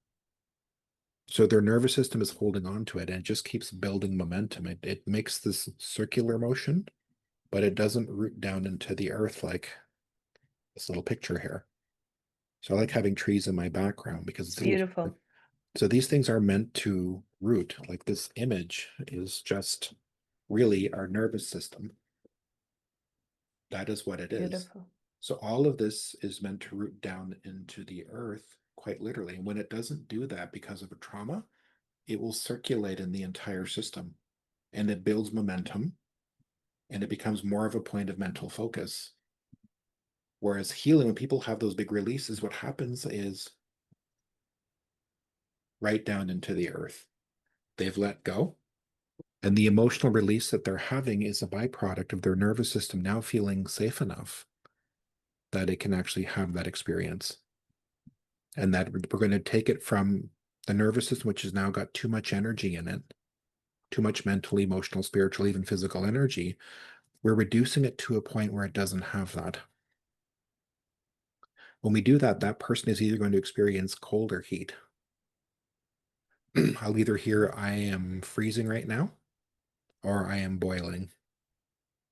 So their nervous system is holding on to it and it just keeps building momentum. It makes this circular motion, but it doesn't root down into the earth like this little picture here. So I like having trees in my background because It's it's a little. beautiful. So these things are meant to root. Like this image is just really our nervous system. That is what it is. Beautiful. So all of this is meant to root down into the earth, quite literally. And when it doesn't do that because of a trauma, it will circulate in the entire system and it builds momentum and it becomes more of a point of mental focus. Whereas healing, when people have those big releases, what happens is right down into the earth. They've let go. And the emotional release that they're having is a byproduct of their nervous system now feeling safe enough that it can actually have that experience. And that we're going to take it from the nervous system, which has now got too much energy in it, too much mental, emotional, spiritual, even physical energy. We're reducing it to a point where it doesn't have that. When we do that, that person is either going to experience cold or heat. I'll either hear I am freezing right now or I am boiling.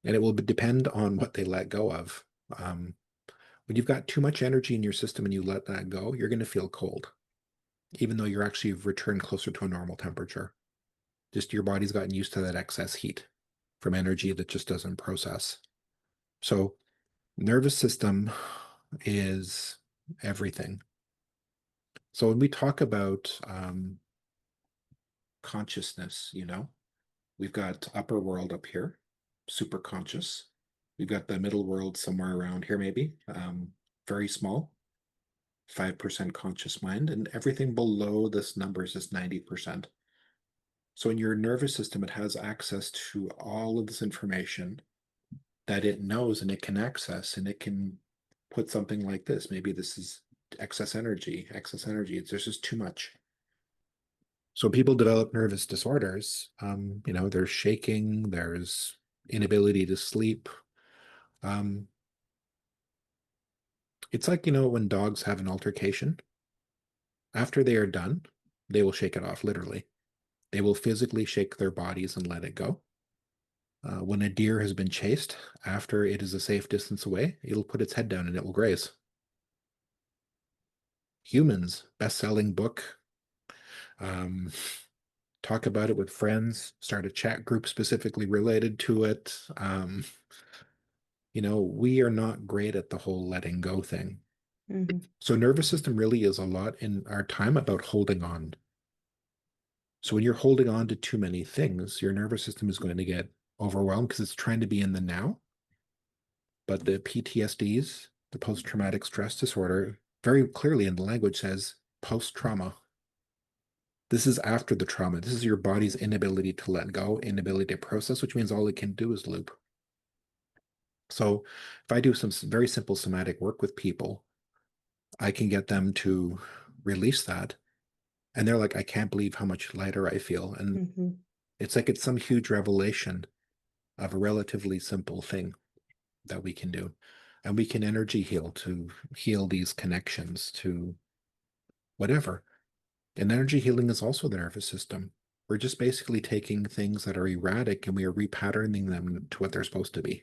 And it will depend on what they let go of. When you've got too much energy in your system and you let that go, you're going to feel cold, even though you're actually returned closer to a normal temperature. Just your body's gotten used to that excess heat from energy that just doesn't process. So, nervous system is everything. So, when we talk about consciousness, we've got upper world up here, super conscious. We've got the middle world somewhere around here, maybe, very small, 5% conscious mind, and everything below this number is just 90%. So in your nervous system, it has access to all of this information that it knows and it can access, and it can put something like this. Maybe this is excess energy, excess energy. There's just too much. So people develop nervous disorders. There's shaking, there's inability to sleep. Um, it's like, when dogs have an altercation, after they are done, they will shake it off, literally. They will physically shake their bodies and let it go. When a deer has been chased, after it is a safe distance away, it'll put its head down and it will graze. Humans, best-selling book. Um, talk about it with friends, start a chat group specifically related to it. We are not great at the whole letting go thing. Hmm. So nervous system really is a lot in our time about holding on. So when you're holding on to too many things, your nervous system is going to get overwhelmed because it's trying to be in the now. But the PTSDs, the post-traumatic stress disorder, very clearly in the language says post-trauma. This is after the trauma. This is your body's inability to let go, inability to process, which means all it can do is loop. So if I do some very simple somatic work with people, I can get them to release that. And they're like, I can't believe how much lighter I feel. And Hmm. it's like it's some huge revelation of a relatively simple thing that we can do. And we can energy heal to heal these connections to whatever. And energy healing is also the nervous system. We're just basically taking things that are erratic and we are repatterning them to what they're supposed to be.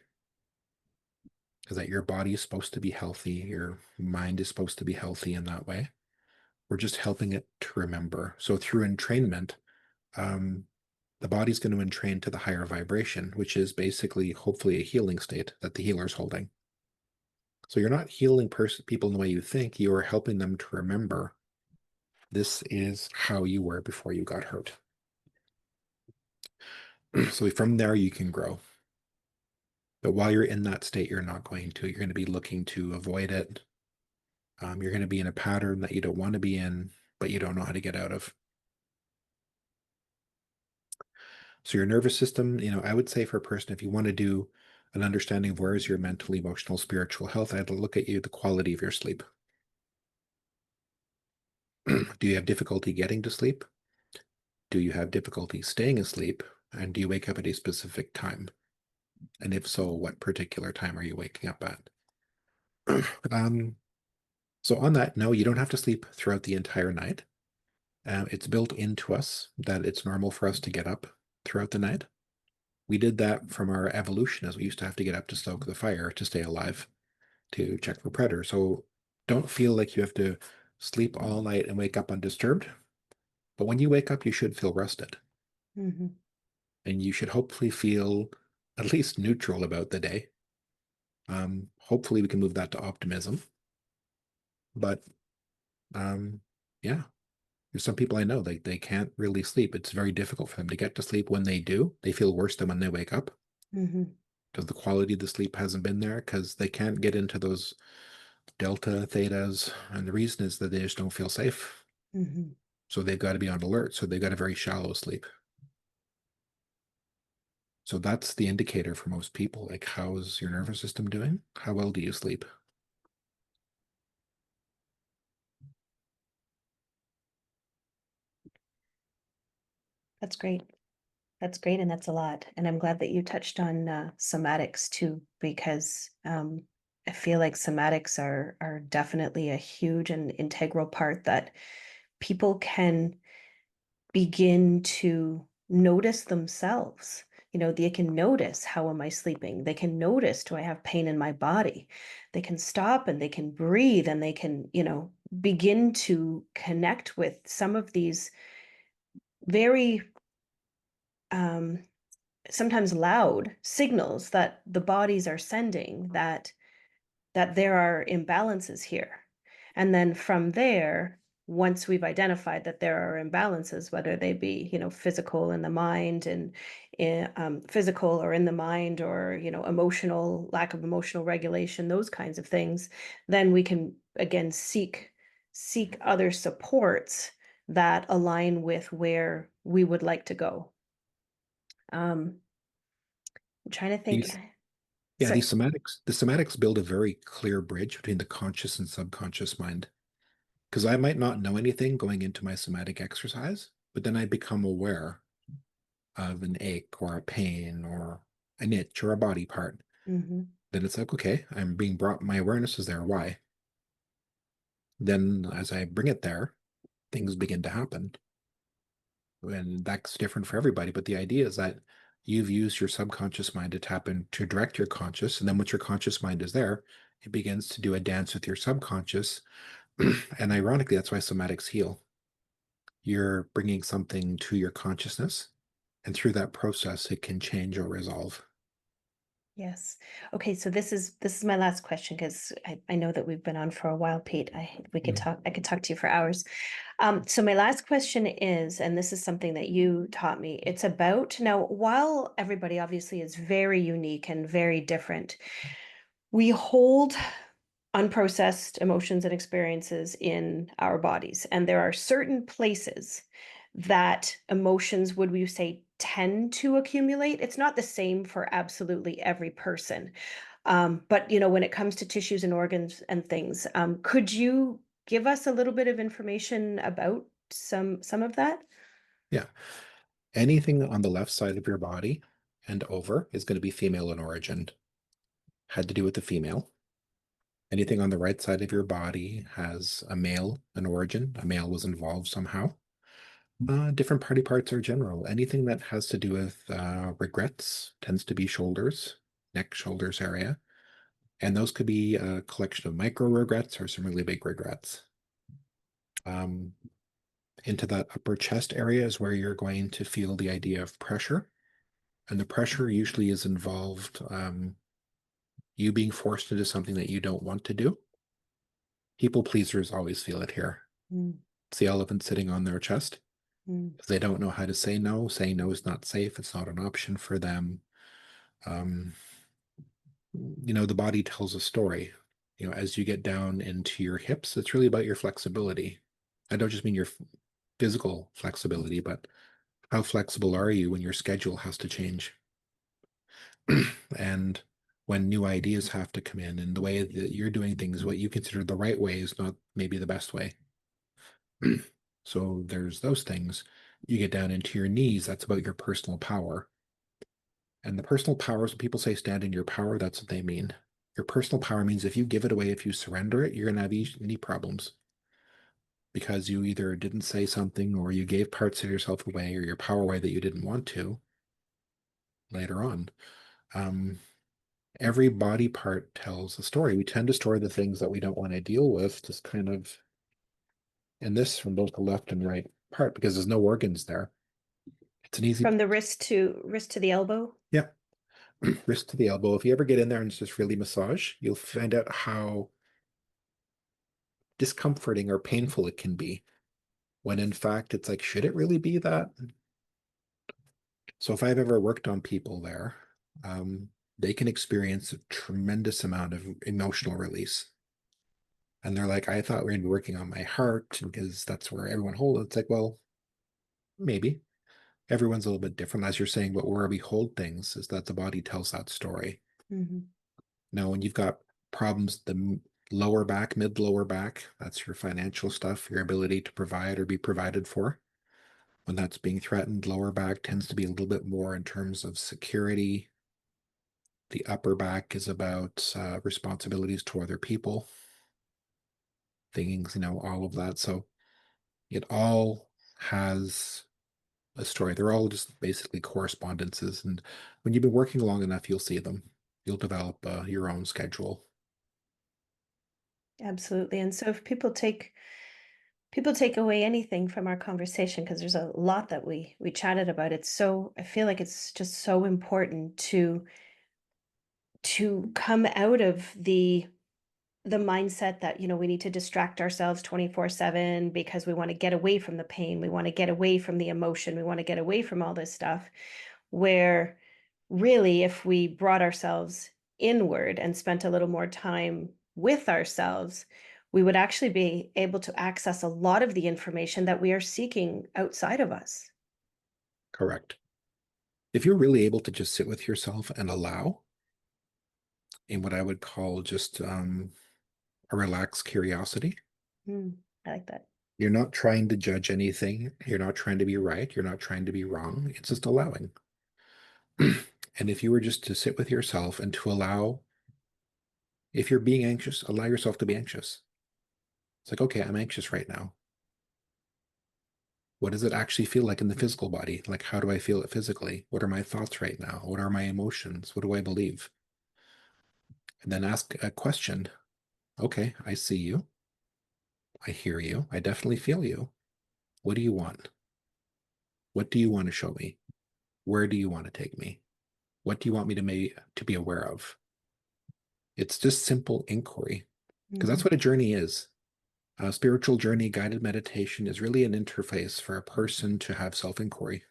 Is that your body is supposed to be healthy, your mind is supposed to be healthy in that way. We're just helping it to remember. So through entrainment, um, the body's going to entrain to the higher vibration, which is basically hopefully a healing state that the healer is holding. So you're not healing people in the way you think, you are helping them to remember this is how you were before you got hurt. So from there, you can grow. But while you're in that state, you're not going to. You're going to be looking to avoid it. You're going to be in a pattern that you don't want to be in, but you don't know how to get out of. So your nervous system, I would say for a person, if you want to do an understanding of where is your mental, emotional, spiritual health, I'd look at the quality of your sleep. Do you have difficulty getting to sleep? Do you have difficulty staying asleep? And do you wake up at a specific time? And if so, what particular time are you waking up at? um, so on that, no, you don't have to sleep throughout the entire night. It's built into us that it's normal for us to get up throughout the night. We did that from our evolution, as we used to have to get up to stoke the fire to stay alive, to check for predators. So don't feel like you have to sleep all night and wake up undisturbed. But when you wake up, you should feel rested. Hmm. And you should hopefully feel at least neutral about the day. Hopefully, we can move that to optimism. But um, yeah, there's some people I know they can't really sleep. It's very difficult for them to get to sleep. When they do, they feel worse than when they wake up Hmm. because the quality of the sleep hasn't been there because they can't get into those delta thetas. And the reason is that they just don't feel safe. Hmm. So they've got to be on alert. So they've got a very shallow sleep. So that's the indicator for most people. Like, how's your nervous system doing? How well do you sleep? That's great. That's great, and that's a lot. And I'm glad that you touched on somatics too, because I feel like somatics are definitely a huge and integral part that people can begin to notice themselves. They can notice, how am I sleeping? They can notice, do I have pain in my body? They can stop and they can breathe and they can, begin to connect with some of these very um, sometimes loud signals that the bodies are sending, that there are imbalances here. And then from there, once we've identified that there are imbalances, whether they be, physical in the mind and physical or in the mind, or, emotional, lack of emotional regulation, those kinds of things, then we can again seek other supports that align with where we would like to go. Um, I'm trying to think. These, yeah, So, the somatics build a very clear bridge between the conscious and subconscious mind. Because I might not know anything going into my somatic exercise, but then I become aware of an ache or a pain or an itch or a body part. mhm, Then it's like, okay, I'm being brought, my awareness is there. Why? Then as I bring it there, things begin to happen. And that's different for everybody. But the idea is that you've used your subconscious mind to tap in to direct your conscious. And then once your conscious mind is there, it begins to do a dance with your subconscious. And ironically, that's why somatics heal. You're bringing something to your consciousness, and through that process, it can change or resolve. yes. Okay, so this is my last question, because I know that we've been on for a while, Pete. Mm. I could talk to you for hours. So my last question is, and this is something that you taught me, it's about, now, while everybody obviously is very unique and very different, we hold unprocessed emotions and experiences in our bodies. And there are certain places that emotions, would we say, tend to accumulate. It's not the same for absolutely every person. But when it comes to tissues and organs and things, could you give us a little bit of information about some of that? Yeah. Anything on the left side of your body and over is going to be female in origin. Had to do with the female. Anything on the right side of your body has a male, an origin. A male was involved somehow. Different body parts are general. Anything that has to do with regrets tends to be shoulders, neck, shoulders area. And those could be a collection of micro regrets or some really big regrets. Um, into that upper chest area is where you're going to feel the idea of pressure. And the pressure usually is involved you being forced into something that you don't want to do. People pleasers always feel it here. Mm, It's the elephant sitting on their chest. mm. They don't know how to say no. Saying no is not safe. It's not an option for them. Um, the body tells a story. As you get down into your hips, it's really about your flexibility. I don't just mean your physical flexibility, but how flexible are you when your schedule has to change? And when new ideas have to come in and the way that you're doing things, what you consider the right way is not maybe the best way. So there's those things. You get down into your knees, that's about your personal power. And the personal powers, when people say stand in your power, that's what they mean. Your personal power means if you give it away, if you surrender it, you're going to have any problems because you either didn't say something or you gave parts of yourself away or your power away that you didn't want to later on. Um, every body part tells a story. We tend to store the things that we don't want to deal with, just kind of in this from both the left and right part because there's no organs there. It's an easy, From the wrist to the elbow. yeah, wrist to the elbow. If you ever get in there and just really massage, you'll find out how discomforting or painful it can be. When in fact, it's like, should it really be that? So if I've ever worked on people there, they can experience a tremendous amount of emotional release. And they're like, I thought we are going to be working on my heart because that's where everyone holds it. It's like, well, maybe. Everyone's a little bit different, as you're saying, but where we hold things is that the body tells that story. Hmm. Now, when you've got problems, the lower back, mid lower back, that's your financial stuff, your ability to provide or be provided for. When that's being threatened, lower back tends to be a little bit more in terms of security. The upper back is about responsibilities to other people, things, all of that. So it all has a story. They're all just basically correspondences. And when you've been working long enough, you'll see them. You'll develop your own schedule. Absolutely. And so if people take away anything from our conversation, because there's a lot that we chatted about, I feel like it's just so important to come out of the mindset that, we need to distract ourselves 24/7 because we want to get away from the pain, we want to get away from the emotion, we want to get away from all this stuff, where really if we brought ourselves inward and spent a little more time with ourselves, we would actually be able to access a lot of the information that we are seeking outside of us. Correct. If you're really able to just sit with yourself and allow in what I would call just a relaxed curiosity, I like that. you're not trying to judge anything. You're not trying to be right. You're not trying to be wrong. It's just allowing. And if you were just to sit with yourself and to allow, if you're being anxious, allow yourself to be anxious. It's like, okay, I'm anxious right now. What does it actually feel like in the physical body? Like, how do I feel it physically? What are my thoughts right now? What are my emotions? What do I believe? And then ask a question. Okay, I see you. I hear you. I definitely feel you. What do you want? What do you want to show me? Where do you want to take me? What do you want me to be aware of? It's just simple inquiry because that's Mhm. what a journey is. A spiritual journey, guided meditation is really an interface for a person to have self inquiry.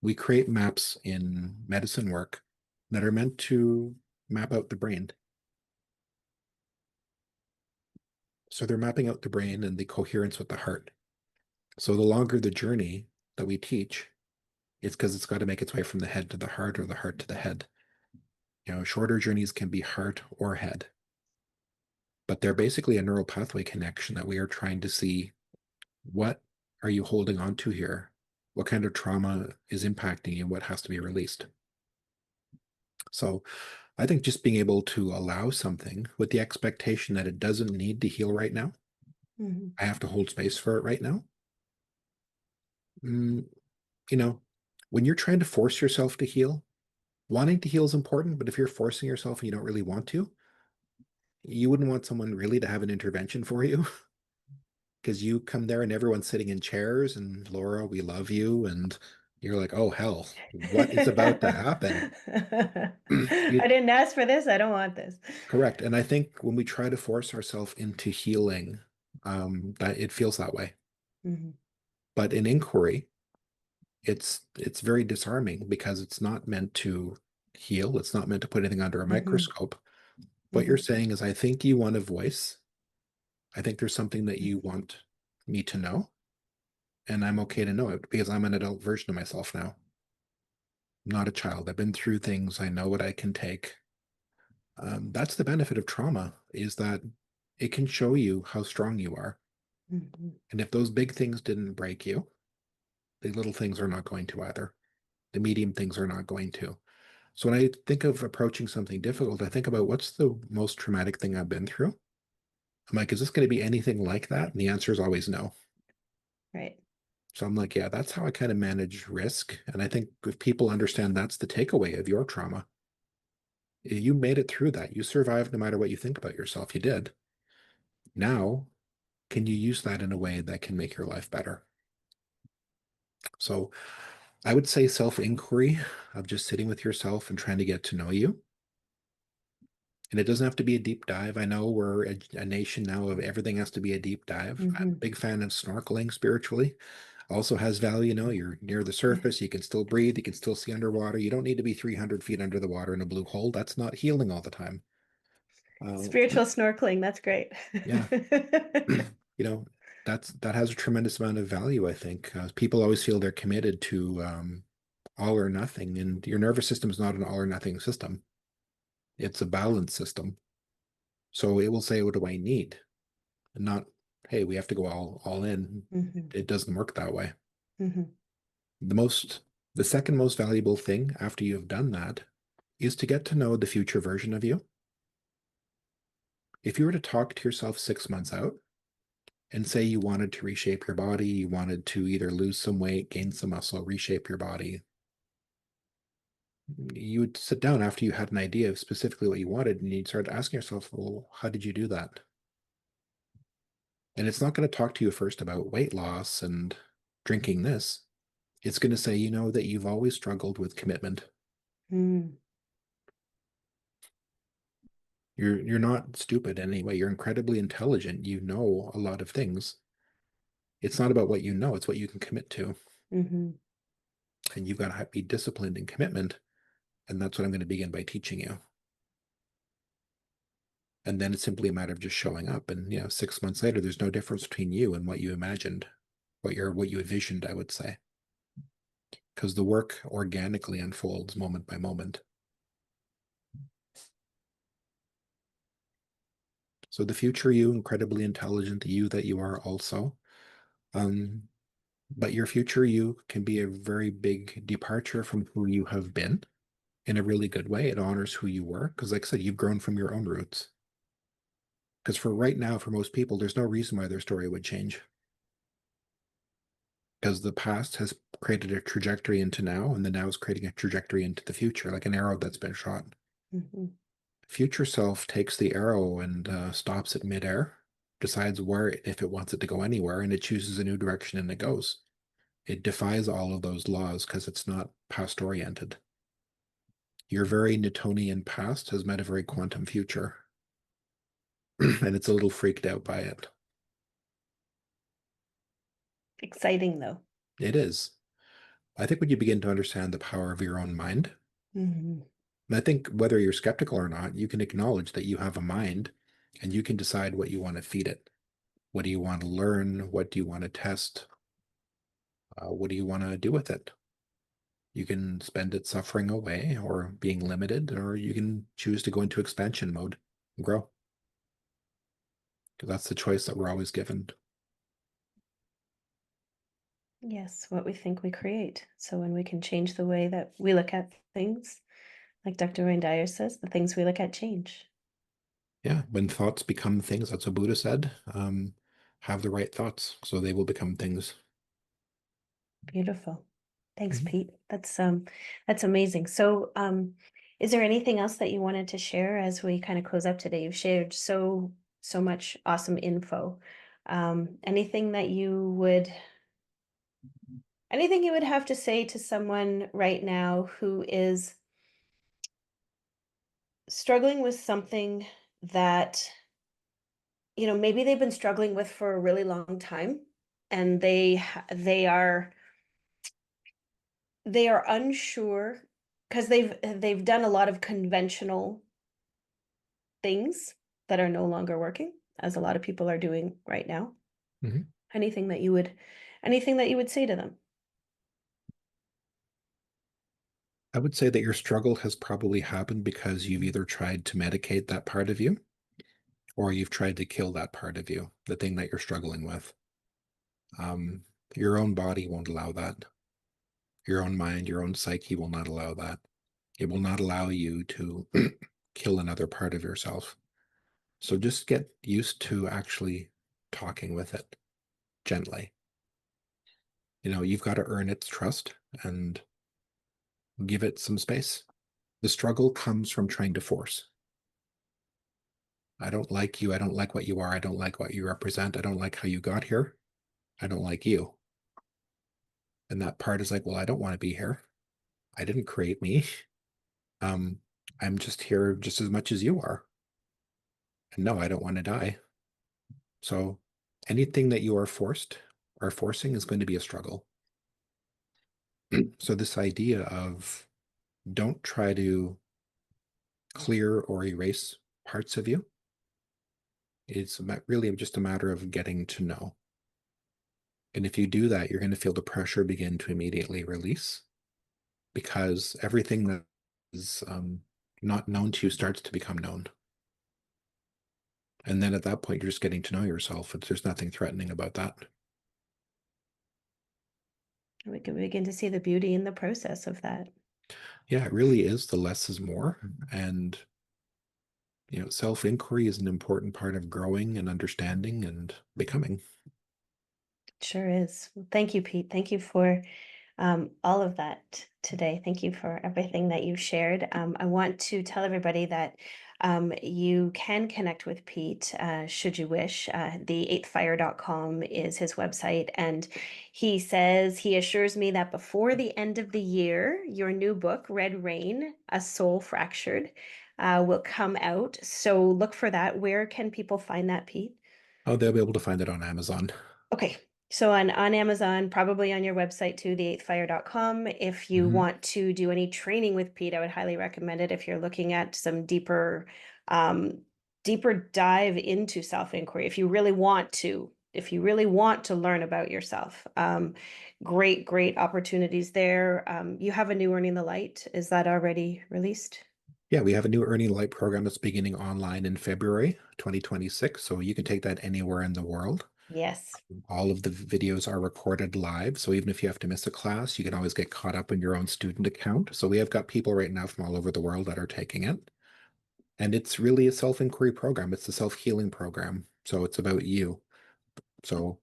We create maps in medicine work that are meant to map out the brain. So they're mapping out the brain and the coherence with the heart. So the longer the journey that we teach, it's because it's got to make its way from the head to the heart or the heart to the head. Shorter journeys can be heart or head, but they're basically a neural pathway connection that we are trying to see what are you holding on to here? What kind of trauma is impacting you? What has to be released? So I think just being able to allow something with the expectation that it doesn't need to heal right now, Mhm. I have to hold space for it right now. Mm, you know, when you're trying to force yourself to heal, wanting to heal is important, but if you're forcing yourself and you don't really want to, you wouldn't want someone really to have an intervention for you because you come there and everyone's sitting in chairs and Laura, we love you. And you're like, oh, hell, what is about to happen? I You didn't ask for this. I don't want this. correct. And I think when we try to force ourselves into healing, that it feels that way. Mhm. But in inquiry, it's very disarming because it's not meant to heal. It's not meant to put anything under a Mhm. microscope. What you're Mhm. saying is, I think you want a voice. I think there's something that you Mhm. want me to know, and I'm okay to know it because I'm an adult version of myself now. I'm not a child. I've been through things. I know what I can take. That's the benefit of trauma is that it can show you how strong you are. Mhm. And if those big things didn't break you, the little things are not going to either. The medium things are not going to. So when I think of approaching something difficult, I think about what's the most traumatic thing I've been through. I'm like, is this going to be anything like that? And the answer is always no. Right. So I'm like, yeah, that's how I kind of manage risk. And I think if people understand that's the takeaway of your trauma, you made it through that. You survived no matter what you think about yourself. You did. Now, can you use that in a way that can make your life better? So I would say self inquiry of just sitting with yourself and trying to get to know you. And it doesn't have to be a deep dive. I know we're a nation now of everything has to be a deep dive. I'm a Mhm. big fan of snorkeling spiritually. Also has value. You're near the surface. You can still breathe. You can still see underwater. You don't need to be 300 feet under the water in a blue hole. That's not healing all the time. Uh, Spiritual snorkeling, that's great. yeah, you know, that has a tremendous amount of value, I think. People always feel they're committed to all or nothing, and your nervous system is not an all or nothing system. It's a balance system. So it will say, what do I need? And not, hey, we have to go all in. Mhm. It doesn't work that way. Mhm. The most, the second most valuable thing after you've done that is to get to know the future version of you. If you were to talk to yourself 6 months out and say you wanted to reshape your body, you wanted to either lose some weight, gain some muscle, reshape your body, you would sit down after you had an idea of specifically what you wanted and you'd start asking yourself, well, how did you do that? And it's not going to talk to you first about weight loss and drinking this. It's going to say, you know, that you've always struggled with commitment. Mm. You're not stupid anyway. You're incredibly intelligent. You know a lot of things. It's not about what you know, it's what you can commit to. Mhm. And you've got to be disciplined in commitment. And that's what I'm going to begin by teaching you. And then it's simply a matter of just showing up. And 6 months later, there's no difference between you and what you imagined, what you envisioned, I would say. Because the work organically unfolds moment by moment. So the future you, incredibly intelligent, the you that you are also. Um, but your future you can be a very big departure from who you have been in a really good way. It honors who you were. Because, like I said, you've grown from your own roots. Because for right now, for most people, there's no reason why their story would change. Because the past has created a trajectory into now, and the now is creating a trajectory into the future, like an arrow that's been shot. Mhm. Future self takes the arrow and stops it midair, decides where, if it wants it to go anywhere, and it chooses a new direction and it goes. It defies all of those laws because it's not past oriented. Your very Newtonian past has met a very quantum future, and it's a little freaked out by it. Exciting though. It is. I think when you begin to understand the power of your own mind, Mhm. and I think whether you're skeptical or not, you can acknowledge that you have a mind and you can decide what you want to feed it. What do you want to learn? What do you want to test? What do you want to do with it? You can spend it suffering away or being limited, or you can choose to go into expansion mode and grow. Because that's the choice that we're always given. Yes, what we think we create. So when we can change the way that we look at things, Like Dr. Wayne Dyer says, the things we look at change. Yeah, when thoughts become things, that's what Buddha said. Have the right thoughts, so they will become things. Beautiful. Thanks, Mhm. Pete. That's amazing. So, is there anything else that you wanted to share as we kind of close up today? You've shared so much awesome info. Anything that anything you would have to say to someone right now who is struggling with something that, maybe they've been struggling with for a really long time, and they are unsure because they've done a lot of conventional things that are no longer working, as a lot of people are doing right now. Mhm. Anything that you would anything that you would say to them? I would say that your struggle has probably happened because you've either tried to medicate that part of you or you've tried to kill that part of you, the thing that you're struggling with. Um, your own body won't allow that. Your own mind, your own psyche will not allow that. It will not allow you to kill another part of yourself. So just get used to actually talking with it gently. You've got to earn its trust and give it some space. The struggle comes from trying to force. I don't like you. I don't like what you are. I don't like what you represent. I don't like how you got here. I don't like you. And that part is like, well, I don't want to be here. I didn't create me. Um, I'm just here just as much as you are. And no, I don't want to die. So anything that you are forcing is going to be a struggle. So this idea of don't try to clear or erase parts of you. It's really just a matter of getting to know. And if you do that, you're going to feel the pressure begin to immediately release because everything that is not known to you starts to become known. And then at that point, you're just getting to know yourself. There's nothing threatening about that. We can begin to see the beauty in the process of that. Yeah, it really is. The less is more. And, self inquiry is an important part of growing and understanding and becoming. Sure is. Well, thank you, Pete. Thank you for all of that today. Thank you for everything that you shared. I want to tell everybody that you can connect with Pete should you wish. The8thfire.com is his website. And he assures me that before the end of the year, your new book, Red Rain, A Soul Fractured, will come out. So look for that. Where can people find that, Pete? Oh, they'll be able to find it on Amazon. Okay. So on Amazon, probably on your website too, the8thfire.com. If you Hmm. want to do any training with Pete, I would highly recommend it if you're looking at some um, deeper dive into self-inquiry. If you really want to learn about yourself, great opportunities there. You have a new Earning the Light. Is that already released? Yeah, we have a new Earning Light program that's beginning online in February 2026. So you can take that anywhere in the world. Yes. All of the videos are recorded live. So even if you have to miss a class, you can always get caught up in your own student account. So we have got people right now from all over the world that are taking it. And it's really a self-inquiry program. It's a self-healing program. So it's about you. So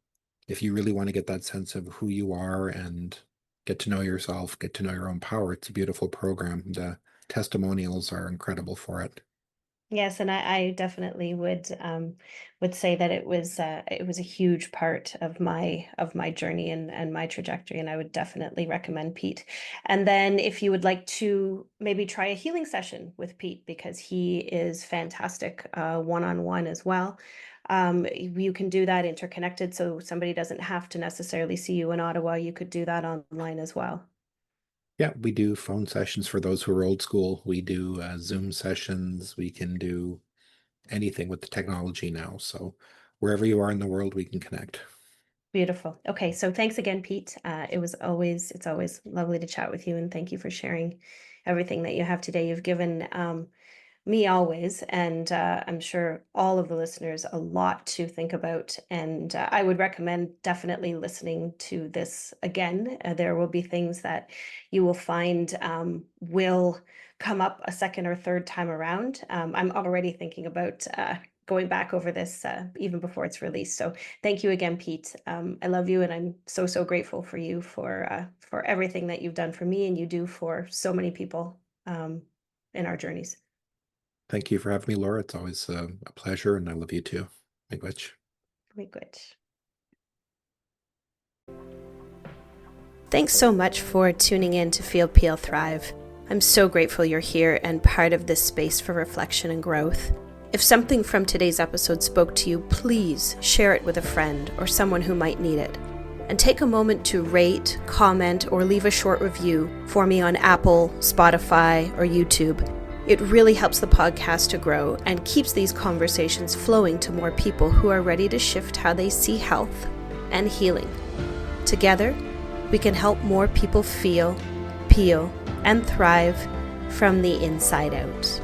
if you really want to get that sense of who you are and get to know yourself, get to know your own power, it's a beautiful program. The testimonials are incredible for it. Yes, and I definitely would say that it was a huge part of my journey and my trajectory, and I would definitely recommend Pete. And then if you would like to maybe try a healing session with Pete because he is fantastic one-on-one as well. You can do that interconnected, so somebody doesn't have to necessarily see you in Ottawa. You could do that online as well. Yeah, we do phone sessions for those who are old school. We do Zoom sessions. We can do anything with the technology now. So wherever you are in the world, we can connect. Beautiful. Okay, so thanks again, Pete. It's always lovely to chat with you, and thank you for sharing everything that you have today. You've given me always, and I'm sure all of the listeners a lot to think about. And I would recommend definitely listening to this again. There will be things that you will find will come up a second or third time around. I'm already thinking about going back over this even before it's released. So thank you again, Pete. I love you, and I'm so so grateful for you for everything that you've done for me and you do for so many people in our journeys. Thank you for having me, Laura. It's always a pleasure, and I love you too. Miigwech. Very good. Thanks so much for tuning in to Feel, Peel, Thrive. I'm so grateful you're here and part of this space for reflection and growth. If something from today's episode spoke to you, please share it with a friend or someone who might need it. And take a moment to rate, comment, or leave a short review for me on Apple, Spotify, or YouTube. It really helps the podcast to grow and keeps these conversations flowing to more people who are ready to shift how they see health and healing. Together, we can help more people feel, peel, and thrive from the inside out.